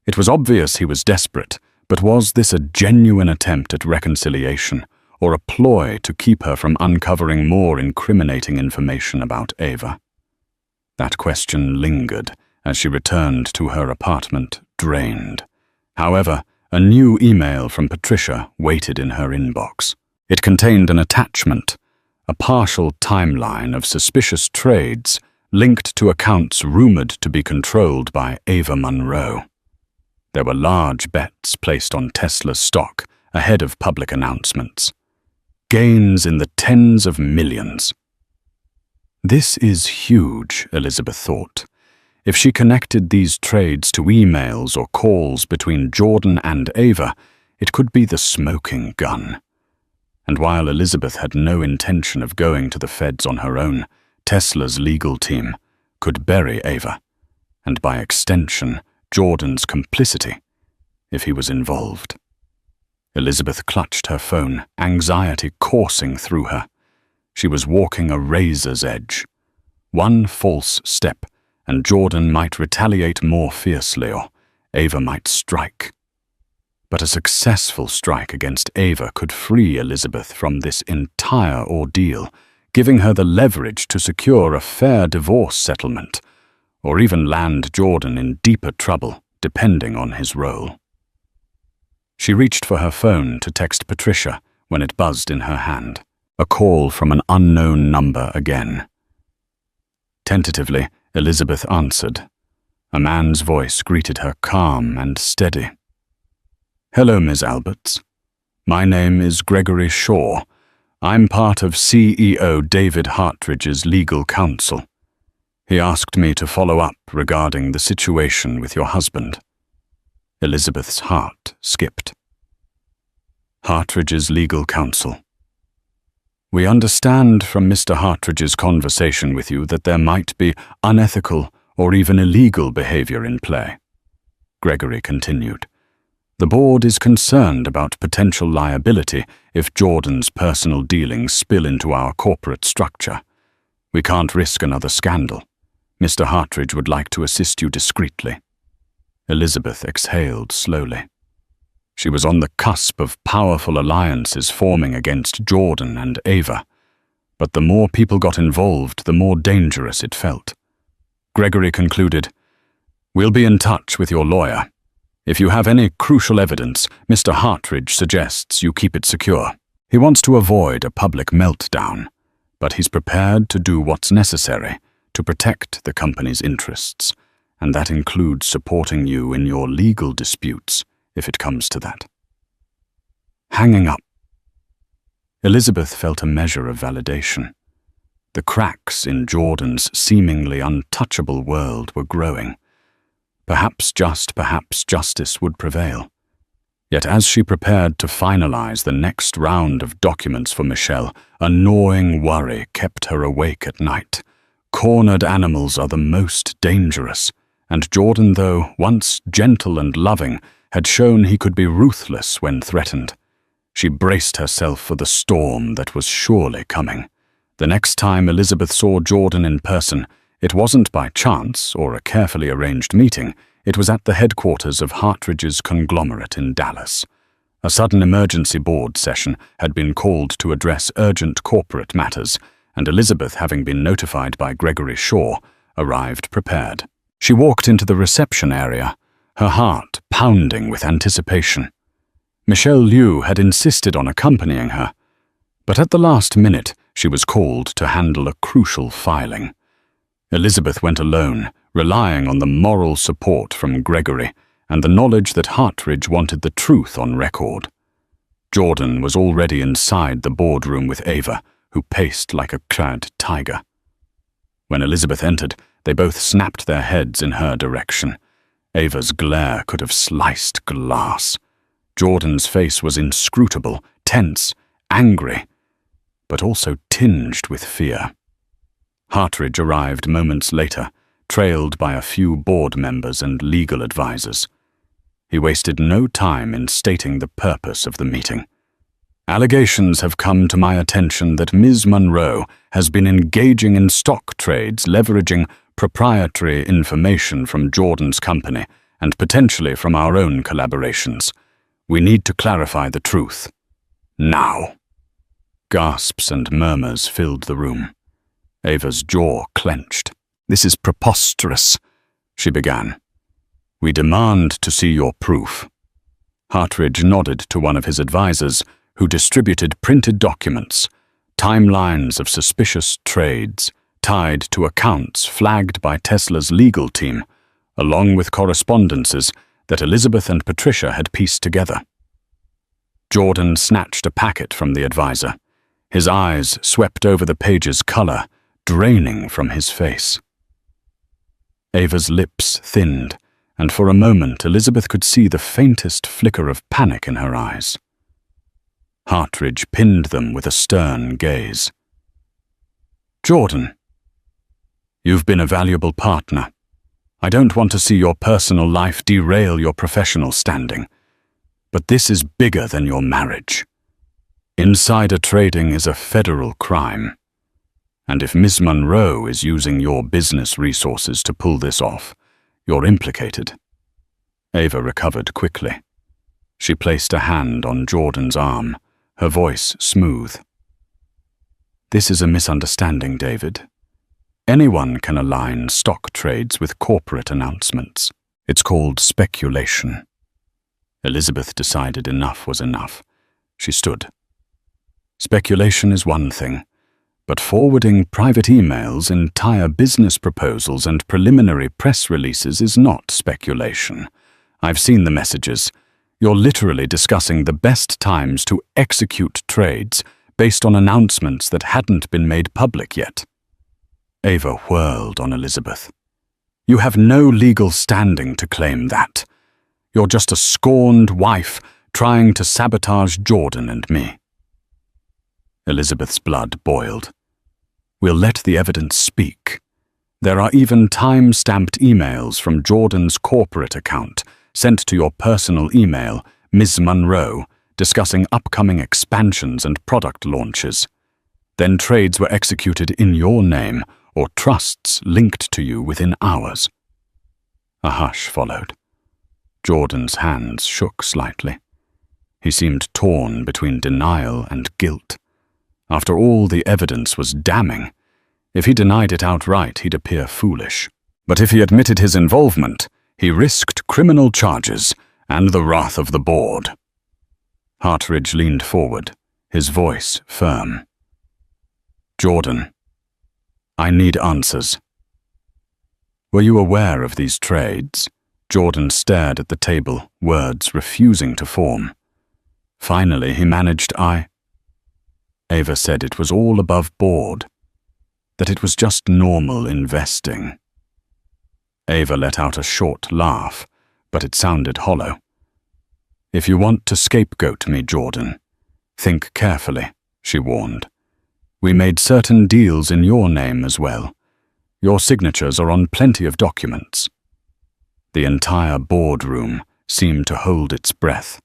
It was obvious he was desperate, but was this a genuine attempt at reconciliation, or a ploy to keep her from uncovering more incriminating information about Ava? That question lingered as she returned to her apartment, drained. However, a new email from Patricia waited in her inbox. It contained an attachment, a partial timeline of suspicious trades linked to accounts rumored to be controlled by Ava Monroe. There were large bets placed on Tesla's stock ahead of public announcements. Gains in the tens of millions. This is huge, Elizabeth thought. If she connected these trades to emails or calls between Jordan and Ava, it could be the smoking gun. And while Elizabeth had no intention of going to the feds on her own, Tesla's legal team could bury Ava, and by extension, Jordan's complicity, if he was involved. Elizabeth clutched her phone, anxiety coursing through her. She was walking a razor's edge. One false step, and Jordan might retaliate more fiercely, or Ava might strike. But a successful strike against Ava could free Elizabeth from this entire ordeal, giving her the leverage to secure a fair divorce settlement, or even land Jordan in deeper trouble, depending on his role. She reached for her phone to text Patricia when it buzzed in her hand. A call from an unknown number again. Tentatively, Elizabeth answered. A man's voice greeted her calm and steady. "Hello, Ms. Alberts. My name is Gregory Shaw. I'm part of CEO David Hartridge's legal counsel. He asked me to follow up regarding the situation with your husband." Elizabeth's heart skipped. Hartridge's legal counsel. "We understand from Mr. Hartridge's conversation with you that there might be unethical or even illegal behavior in play," Gregory continued. "The board is concerned about potential liability if Jordan's personal dealings spill into our corporate structure. We can't risk another scandal. Mr. Hartridge would like to assist you discreetly." Elizabeth exhaled slowly. She was on the cusp of powerful alliances forming against Jordan and Ava, but the more people got involved, the more dangerous it felt. Gregory concluded, "We'll be in touch with your lawyer. If you have any crucial evidence, Mr. Hartridge suggests you keep it secure. He wants to avoid a public meltdown, but he's prepared to do what's necessary to protect the company's interests, and that includes supporting you in your legal disputes if it comes to that." Hanging up. Elizabeth felt a measure of validation. The cracks in Jordan's seemingly untouchable world were growing. Perhaps justice would prevail. Yet as she prepared to finalize the next round of documents for Michelle, a gnawing worry kept her awake at night. Cornered animals are the most dangerous, and Jordan, though once gentle and loving, had shown he could be ruthless when threatened. She braced herself for the storm that was surely coming. The next time Elizabeth saw Jordan in person, it wasn't by chance or a carefully arranged meeting. It was at the headquarters of Hartridge's conglomerate in Dallas. A sudden emergency board session had been called to address urgent corporate matters, and Elizabeth, having been notified by Gregory Shaw, arrived prepared. She walked into the reception area, her heart pounding with anticipation. Michelle Liu had insisted on accompanying her, but at the last minute she was called to handle a crucial filing. Elizabeth went alone, relying on the moral support from Gregory and the knowledge that Hartridge wanted the truth on record. Jordan was already inside the boardroom with Ava, who paced like a clad tiger. When Elizabeth entered, they both snapped their heads in her direction. Ava's glare could have sliced glass. Jordan's face was inscrutable, tense, angry, but also tinged with fear. Hartridge arrived moments later, trailed by a few board members and legal advisors. He wasted no time in stating the purpose of the meeting. Allegations have come to my attention that Ms. Monroe has been engaging in stock trades leveraging proprietary information from Jordan's company and potentially from our own collaborations. We need to clarify the truth. Now. Gasps and murmurs filled the room. Ava's jaw clenched. "This is preposterous," she began. "We demand to see your proof." Hartridge nodded to one of his advisors, who distributed printed documents, timelines of suspicious trades tied to accounts flagged by Tesla's legal team, along with correspondences that Elizabeth and Patricia had pieced together. Jordan snatched a packet from the advisor. His eyes swept over the page's color, draining from his face. Ava's lips thinned, and for a moment Elizabeth could see the faintest flicker of panic in her eyes. Hartridge pinned them with a stern gaze. "Jordan, you've been a valuable partner. I don't want to see your personal life derail your professional standing, but this is bigger than your marriage. Insider trading is a federal crime, and if Ms. Monroe is using your business resources to pull this off, you're implicated." Ava recovered quickly. She placed a hand on Jordan's arm, her voice smooth. "This is a misunderstanding, David. Anyone can align stock trades with corporate announcements. It's called speculation." Elizabeth decided enough was enough. She stood. "Speculation is one thing, but forwarding private emails, entire business proposals, and preliminary press releases is not speculation. I've seen the messages. You're literally discussing the best times to execute trades based on announcements that hadn't been made public yet." Ava whirled on Elizabeth. "You have no legal standing to claim that. You're just a scorned wife trying to sabotage Jordan and me." Elizabeth's blood boiled. "We'll let the evidence speak. There are even time-stamped emails from Jordan's corporate account sent to your personal email, Ms. Monroe, discussing upcoming expansions and product launches. Then trades were executed in your name or trusts linked to you within hours." A hush followed. Jordan's hands shook slightly. He seemed torn between denial and guilt. After all, the evidence was damning. If he denied it outright, he'd appear foolish. But if he admitted his involvement, he risked criminal charges and the wrath of the board. Hartridge leaned forward, his voice firm. "Jordan, I need answers. Were you aware of these trades?" Jordan stared at the table, words refusing to form. Finally, he managed, Ava said it was all above board, that it was just normal investing. Ava let out a short laugh, but it sounded hollow. "If you want to scapegoat me, Jordan, think carefully," she warned. "We made certain deals in your name as well. Your signatures are on plenty of documents." The entire boardroom seemed to hold its breath.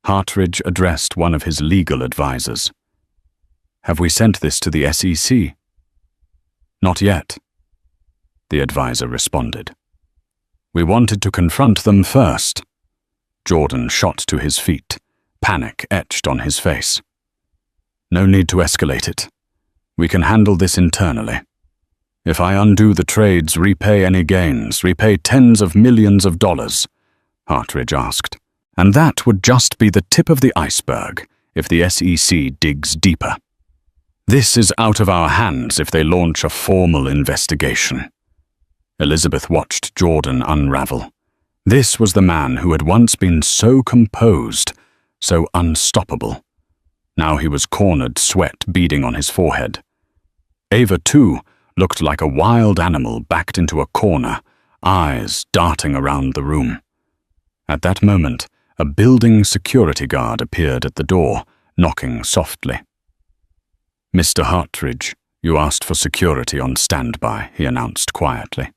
Hartridge addressed one of his legal advisors. "Have we sent this to the SEC?" "Not yet," the advisor responded. "We wanted to confront them first." Jordan shot to his feet, panic etched on his face. "No need to escalate it. We can handle this internally. If I undo the trades, repay any gains, repay tens of millions of dollars?" Hartridge asked. "And that would just be the tip of the iceberg if the SEC digs deeper. This is out of our hands if they launch a formal investigation." Elizabeth watched Jordan unravel. This was the man who had once been so composed, so unstoppable. Now he was cornered, sweat beading on his forehead. Ava, too, looked like a wild animal backed into a corner, eyes darting around the room. At that moment, a building security guard appeared at the door, knocking softly. "Mr. Hartridge, you asked for security on standby," he announced quietly.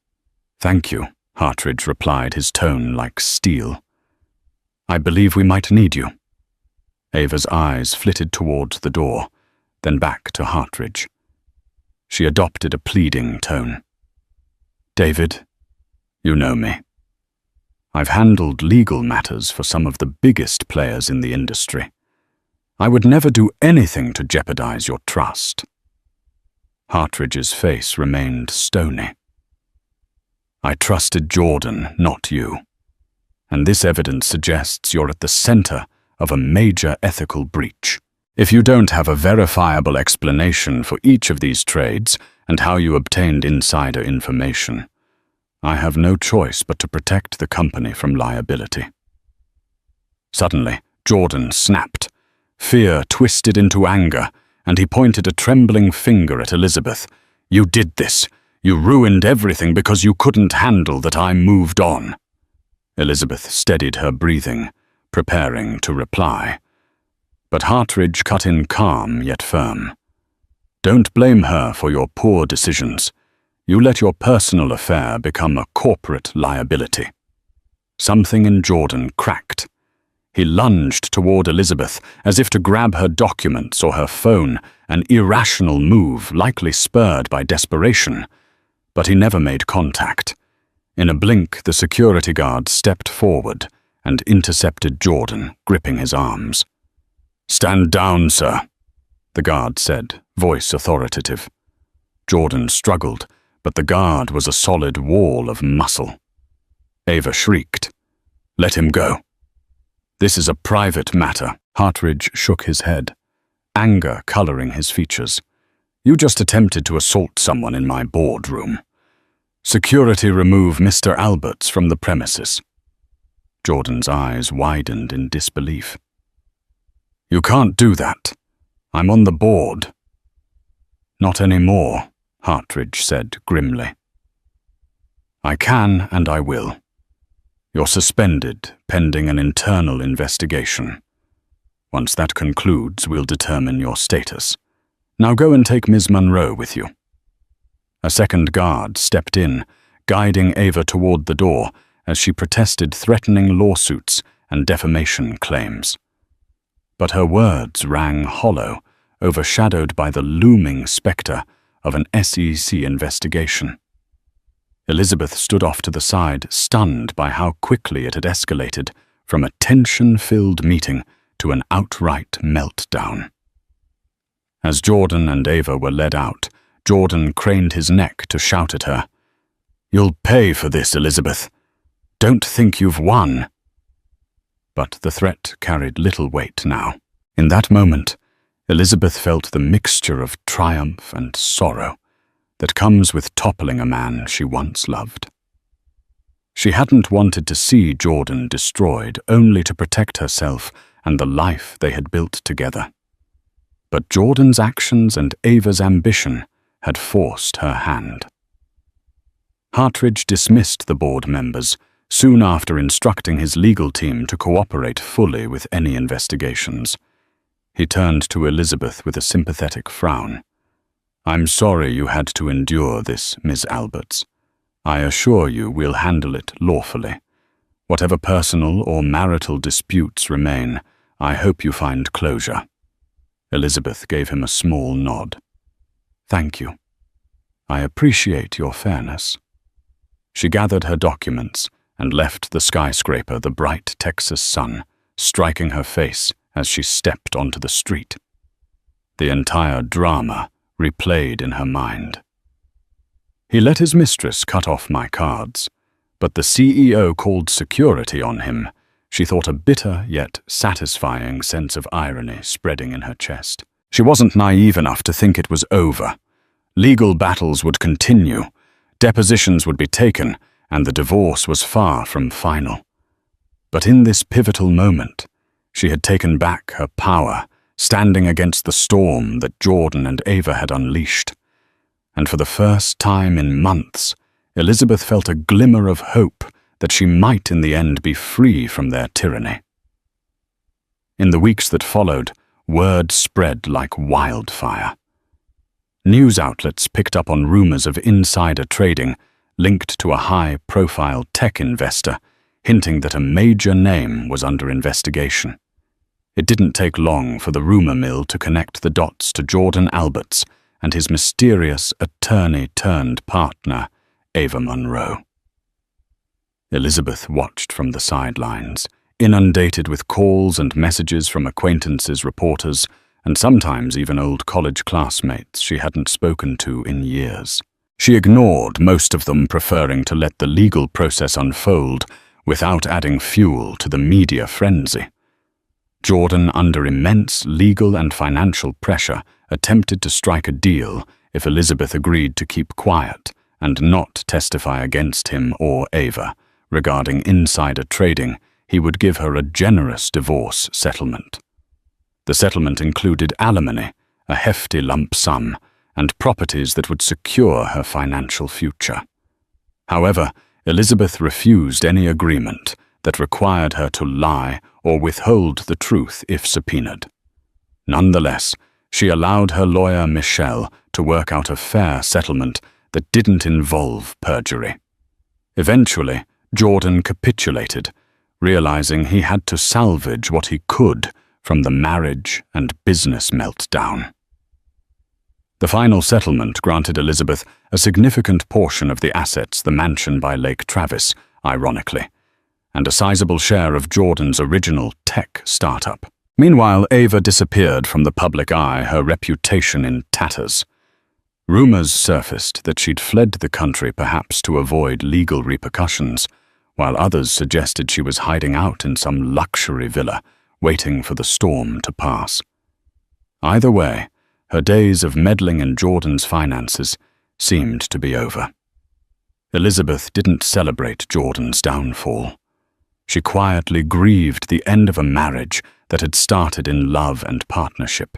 "Thank you," Hartridge replied, his tone like steel. "I believe we might need you." Ava's eyes flitted towards the door, then back to Hartridge. She adopted a pleading tone. "David, you know me. I've handled legal matters for some of the biggest players in the industry. I would never do anything to jeopardize your trust." Hartridge's face remained stony. "I trusted Jordan, not you. And this evidence suggests you're at the center of a major ethical breach. If you don't have a verifiable explanation for each of these trades and how you obtained insider information, I have no choice but to protect the company from liability." Suddenly, Jordan snapped. Fear twisted into anger, and he pointed a trembling finger at Elizabeth. "You did this. You ruined everything because you couldn't handle that I moved on." Elizabeth steadied her breathing, preparing to reply. But Hartridge cut in calm yet firm. "Don't blame her for your poor decisions. You let your personal affair become a corporate liability." Something in Jordan cracked. He lunged toward Elizabeth as if to grab her documents or her phone, an irrational move likely spurred by desperation. But he never made contact. In a blink, the security guard stepped forward and intercepted Jordan, gripping his arms. "Stand down, sir," the guard said, voice authoritative. Jordan struggled, but the guard was a solid wall of muscle. Ava shrieked. "Let him go. This is a private matter." Hartridge shook his head, anger coloring his features. "You just attempted to assault someone in my boardroom. Security remove Mr. Alberts from the premises." Jordan's eyes widened in disbelief. "You can't do that. I'm on the board." "Not anymore," Hartridge said grimly. "I can and I will. You're suspended pending an internal investigation. Once that concludes, we'll determine your status. Now go and take Ms. Monroe with you." A second guard stepped in, guiding Ava toward the door as she protested threatening lawsuits and defamation claims. But her words rang hollow, overshadowed by the looming specter of an SEC investigation. Elizabeth stood off to the side, stunned by how quickly it had escalated from a tension-filled meeting to an outright meltdown. As Jordan and Ava were led out, Jordan craned his neck to shout at her. "You'll pay for this, Elizabeth. Don't think you've won." But the threat carried little weight now. In that moment, Elizabeth felt the mixture of triumph and sorrow that comes with toppling a man she once loved. She hadn't wanted to see Jordan destroyed, only to protect herself and the life they had built together. But Jordan's actions and Ava's ambition had forced her hand. Hartridge dismissed the board members, soon after instructing his legal team to cooperate fully with any investigations. He turned to Elizabeth with a sympathetic frown. "I'm sorry you had to endure this, Ms. Alberts. I assure you we'll handle it lawfully. Whatever personal or marital disputes remain, I hope you find closure." Elizabeth gave him a small nod. "Thank you. I appreciate your fairness." She gathered her documents and left the skyscraper, the bright Texas sun striking her face as she stepped onto the street. The entire drama replayed in her mind. He let his mistress cut off my cards, but the CEO called security on him. She thought a bitter yet satisfying sense of irony spreading in her chest. She wasn't naive enough to think it was over. Legal battles would continue, depositions would be taken, and the divorce was far from final. But in this pivotal moment, she had taken back her power, standing against the storm that Jordan and Ava had unleashed. and for the first time in months, Elizabeth felt a glimmer of hope that she might in the end be free from their tyranny. In the weeks that followed, word spread like wildfire. News outlets picked up on rumors of insider trading linked to a high-profile tech investor, hinting that a major name was under investigation. It didn't take long for the rumor mill to connect the dots to Jordan Alberts and his mysterious attorney-turned-partner, Ava Monroe. Elizabeth watched from the sidelines, inundated with calls and messages from acquaintances, reporters, and sometimes even old college classmates she hadn't spoken to in years. She ignored most of them, preferring to let the legal process unfold without adding fuel to the media frenzy. Jordan, under immense legal and financial pressure, attempted to strike a deal if Elizabeth agreed to keep quiet and not testify against him or Ava. Regarding insider trading, he would give her a generous divorce settlement. The settlement included alimony, a hefty lump sum, and properties that would secure her financial future. However, Elizabeth refused any agreement that required her to lie or withhold the truth if subpoenaed. Nonetheless, she allowed her lawyer Michelle to work out a fair settlement that didn't involve perjury. Eventually, Jordan capitulated, realizing he had to salvage what he could from the marriage and business meltdown. The final settlement granted Elizabeth a significant portion of the assets, the mansion by Lake Travis, ironically, and a sizable share of Jordan's original tech startup. Meanwhile, Ava disappeared from the public eye, her reputation in tatters. Rumors surfaced that she'd fled the country perhaps to avoid legal repercussions, while others suggested she was hiding out in some luxury villa, waiting for the storm to pass. Either way, her days of meddling in Jordan's finances seemed to be over. Elizabeth didn't celebrate Jordan's downfall. She quietly grieved the end of a marriage that had started in love and partnership,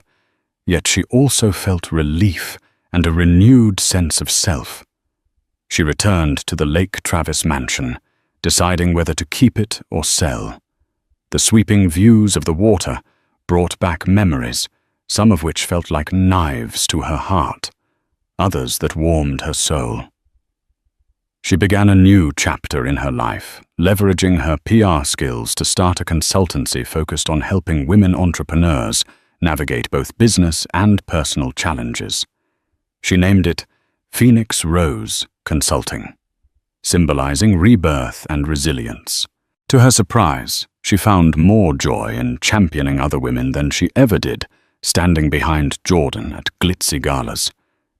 yet she also felt relief and a renewed sense of self. She returned to the Lake Travis mansion, deciding whether to keep it or sell. The sweeping views of the water brought back memories, some of which felt like knives to her heart, others that warmed her soul. She began a new chapter in her life, leveraging her PR skills to start a consultancy focused on helping women entrepreneurs navigate both business and personal challenges. She named it Phoenix Rose Consulting, symbolizing rebirth and resilience. To her surprise, she found more joy in championing other women than she ever did, standing behind Jordan at glitzy galas.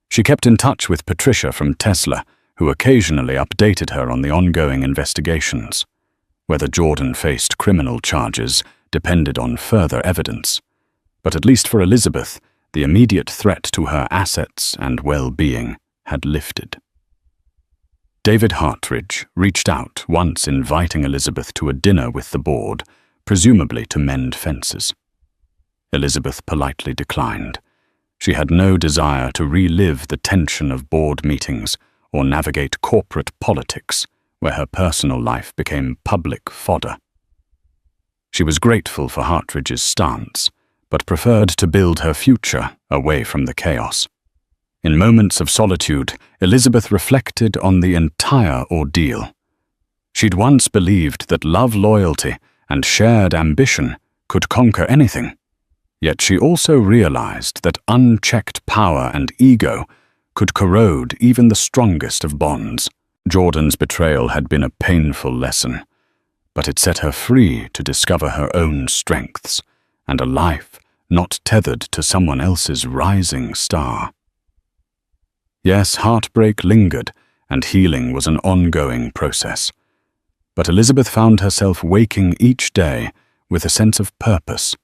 She kept in touch with Patricia from Tesla, who occasionally updated her on the ongoing investigations. Whether Jordan faced criminal charges depended on further evidence. But at least for Elizabeth, the immediate threat to her assets and well-being had lifted. David Hartridge reached out, once inviting Elizabeth to a dinner with the board, presumably to mend fences. Elizabeth politely declined. She had no desire to relive the tension of board meetings or navigate corporate politics, where her personal life became public fodder. She was grateful for Hartridge's stance, but preferred to build her future away from the chaos. In moments of solitude, Elizabeth reflected on the entire ordeal. She'd once believed that love, loyalty, and shared ambition could conquer anything. Yet she also realized that unchecked power and ego could corrode even the strongest of bonds. Jordan's betrayal had been a painful lesson, but it set her free to discover her own strengths and a life not tethered to someone else's rising star. Yes, heartbreak lingered, and healing was an ongoing process. But Elizabeth found herself waking each day with a sense of purpose.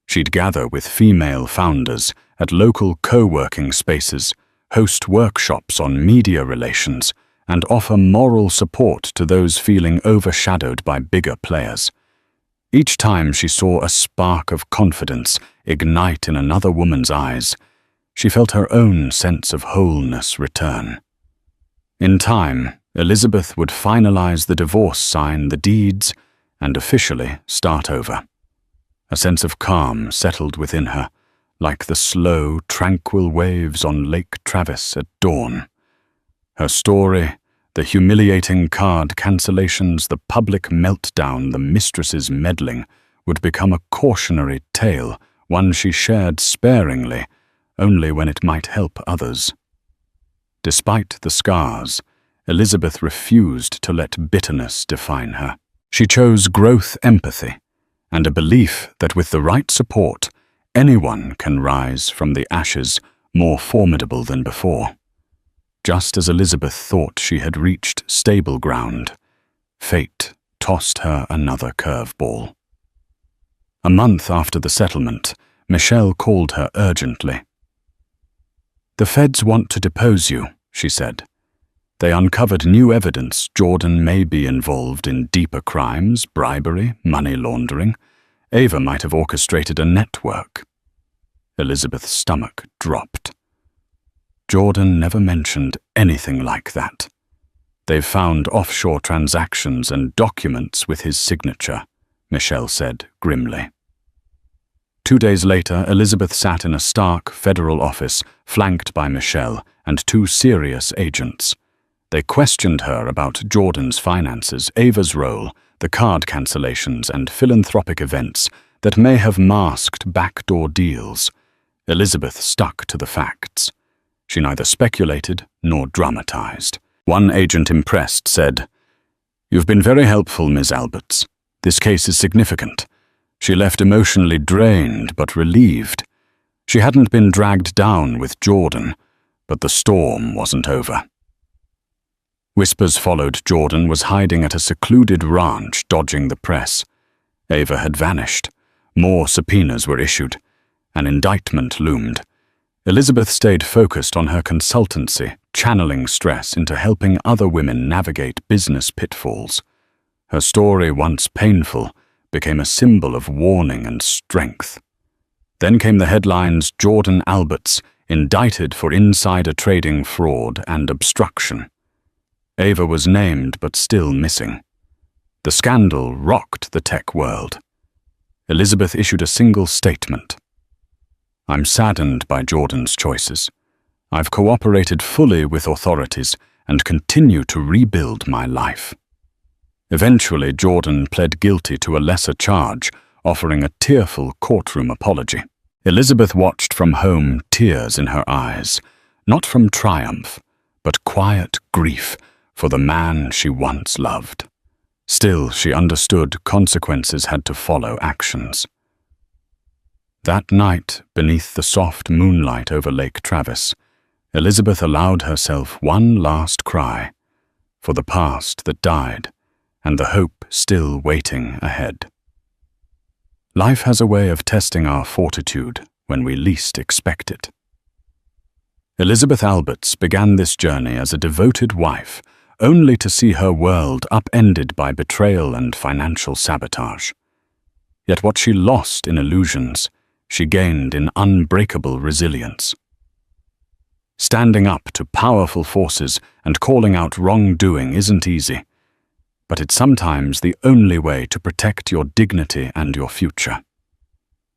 She'd gather with female founders at local co-working spaces, host workshops on media relations, and offer moral support to those feeling overshadowed by bigger players. Each time she saw a spark of confidence ignite in another woman's eyes, she felt her own sense of wholeness return. In time, Elizabeth would finalize the divorce, sign the deeds, and officially start over. A sense of calm settled within her, like the slow, tranquil waves on Lake Travis at dawn. Her story, the humiliating card cancellations, the public meltdown, the mistress's meddling, would become a cautionary tale, one she shared sparingly, only when it might help others. Despite the scars, Elizabeth refused to let bitterness define her. She chose growth empathy, and a belief that with the right support, anyone can rise from the ashes more formidable than before. Just as Elizabeth thought she had reached stable ground, fate tossed her another curveball. A month after the settlement, Michelle called her urgently. "The feds want to depose you," she said. "They uncovered new evidence Jordan may be involved in deeper crimes, bribery, money laundering. Ava might have orchestrated a network." Elizabeth's stomach dropped. Jordan never mentioned anything like that. "They've found offshore transactions and documents with his signature," Michelle said grimly. 2 days later, Elizabeth sat in a stark federal office, flanked by Michelle and 2 serious agents. They questioned her about Jordan's finances, Ava's role, the card cancellations, and philanthropic events that may have masked backdoor deals. Elizabeth stuck to the facts. She neither speculated nor dramatized. One agent, impressed, said, "You've been very helpful, Ms. Alberts. This case is significant." She left emotionally drained but relieved. She hadn't been dragged down with Jordan, but the storm wasn't over. Whispers followed Jordan was hiding at a secluded ranch, dodging the press. Ava had vanished. More subpoenas were issued. An indictment loomed. Elizabeth stayed focused on her consultancy, channeling stress into helping other women navigate business pitfalls. Her story, once painful, became a symbol of warning and strength. Then came the headlines: Jordan Alberts indicted for insider trading, fraud, and obstruction. Ava was named but still missing. The scandal rocked the tech world. Elizabeth issued a single statement. "I'm saddened by Jordan's choices. I've cooperated fully with authorities and continue to rebuild my life." Eventually, Jordan pled guilty to a lesser charge, offering a tearful courtroom apology. Elizabeth watched from home, tears in her eyes, not from triumph, but quiet grief for the man she once loved. Still, she understood consequences had to follow actions. That night, beneath the soft moonlight over Lake Travis, Elizabeth allowed herself one last cry for the past that died and the hope still waiting ahead. Life has a way of testing our fortitude when we least expect it. Elizabeth Alberts began this journey as a devoted wife, only to see her world upended by betrayal and financial sabotage. Yet what she lost in illusions, she gained in unbreakable resilience. Standing up to powerful forces and calling out wrongdoing isn't easy, but it's sometimes the only way to protect your dignity and your future.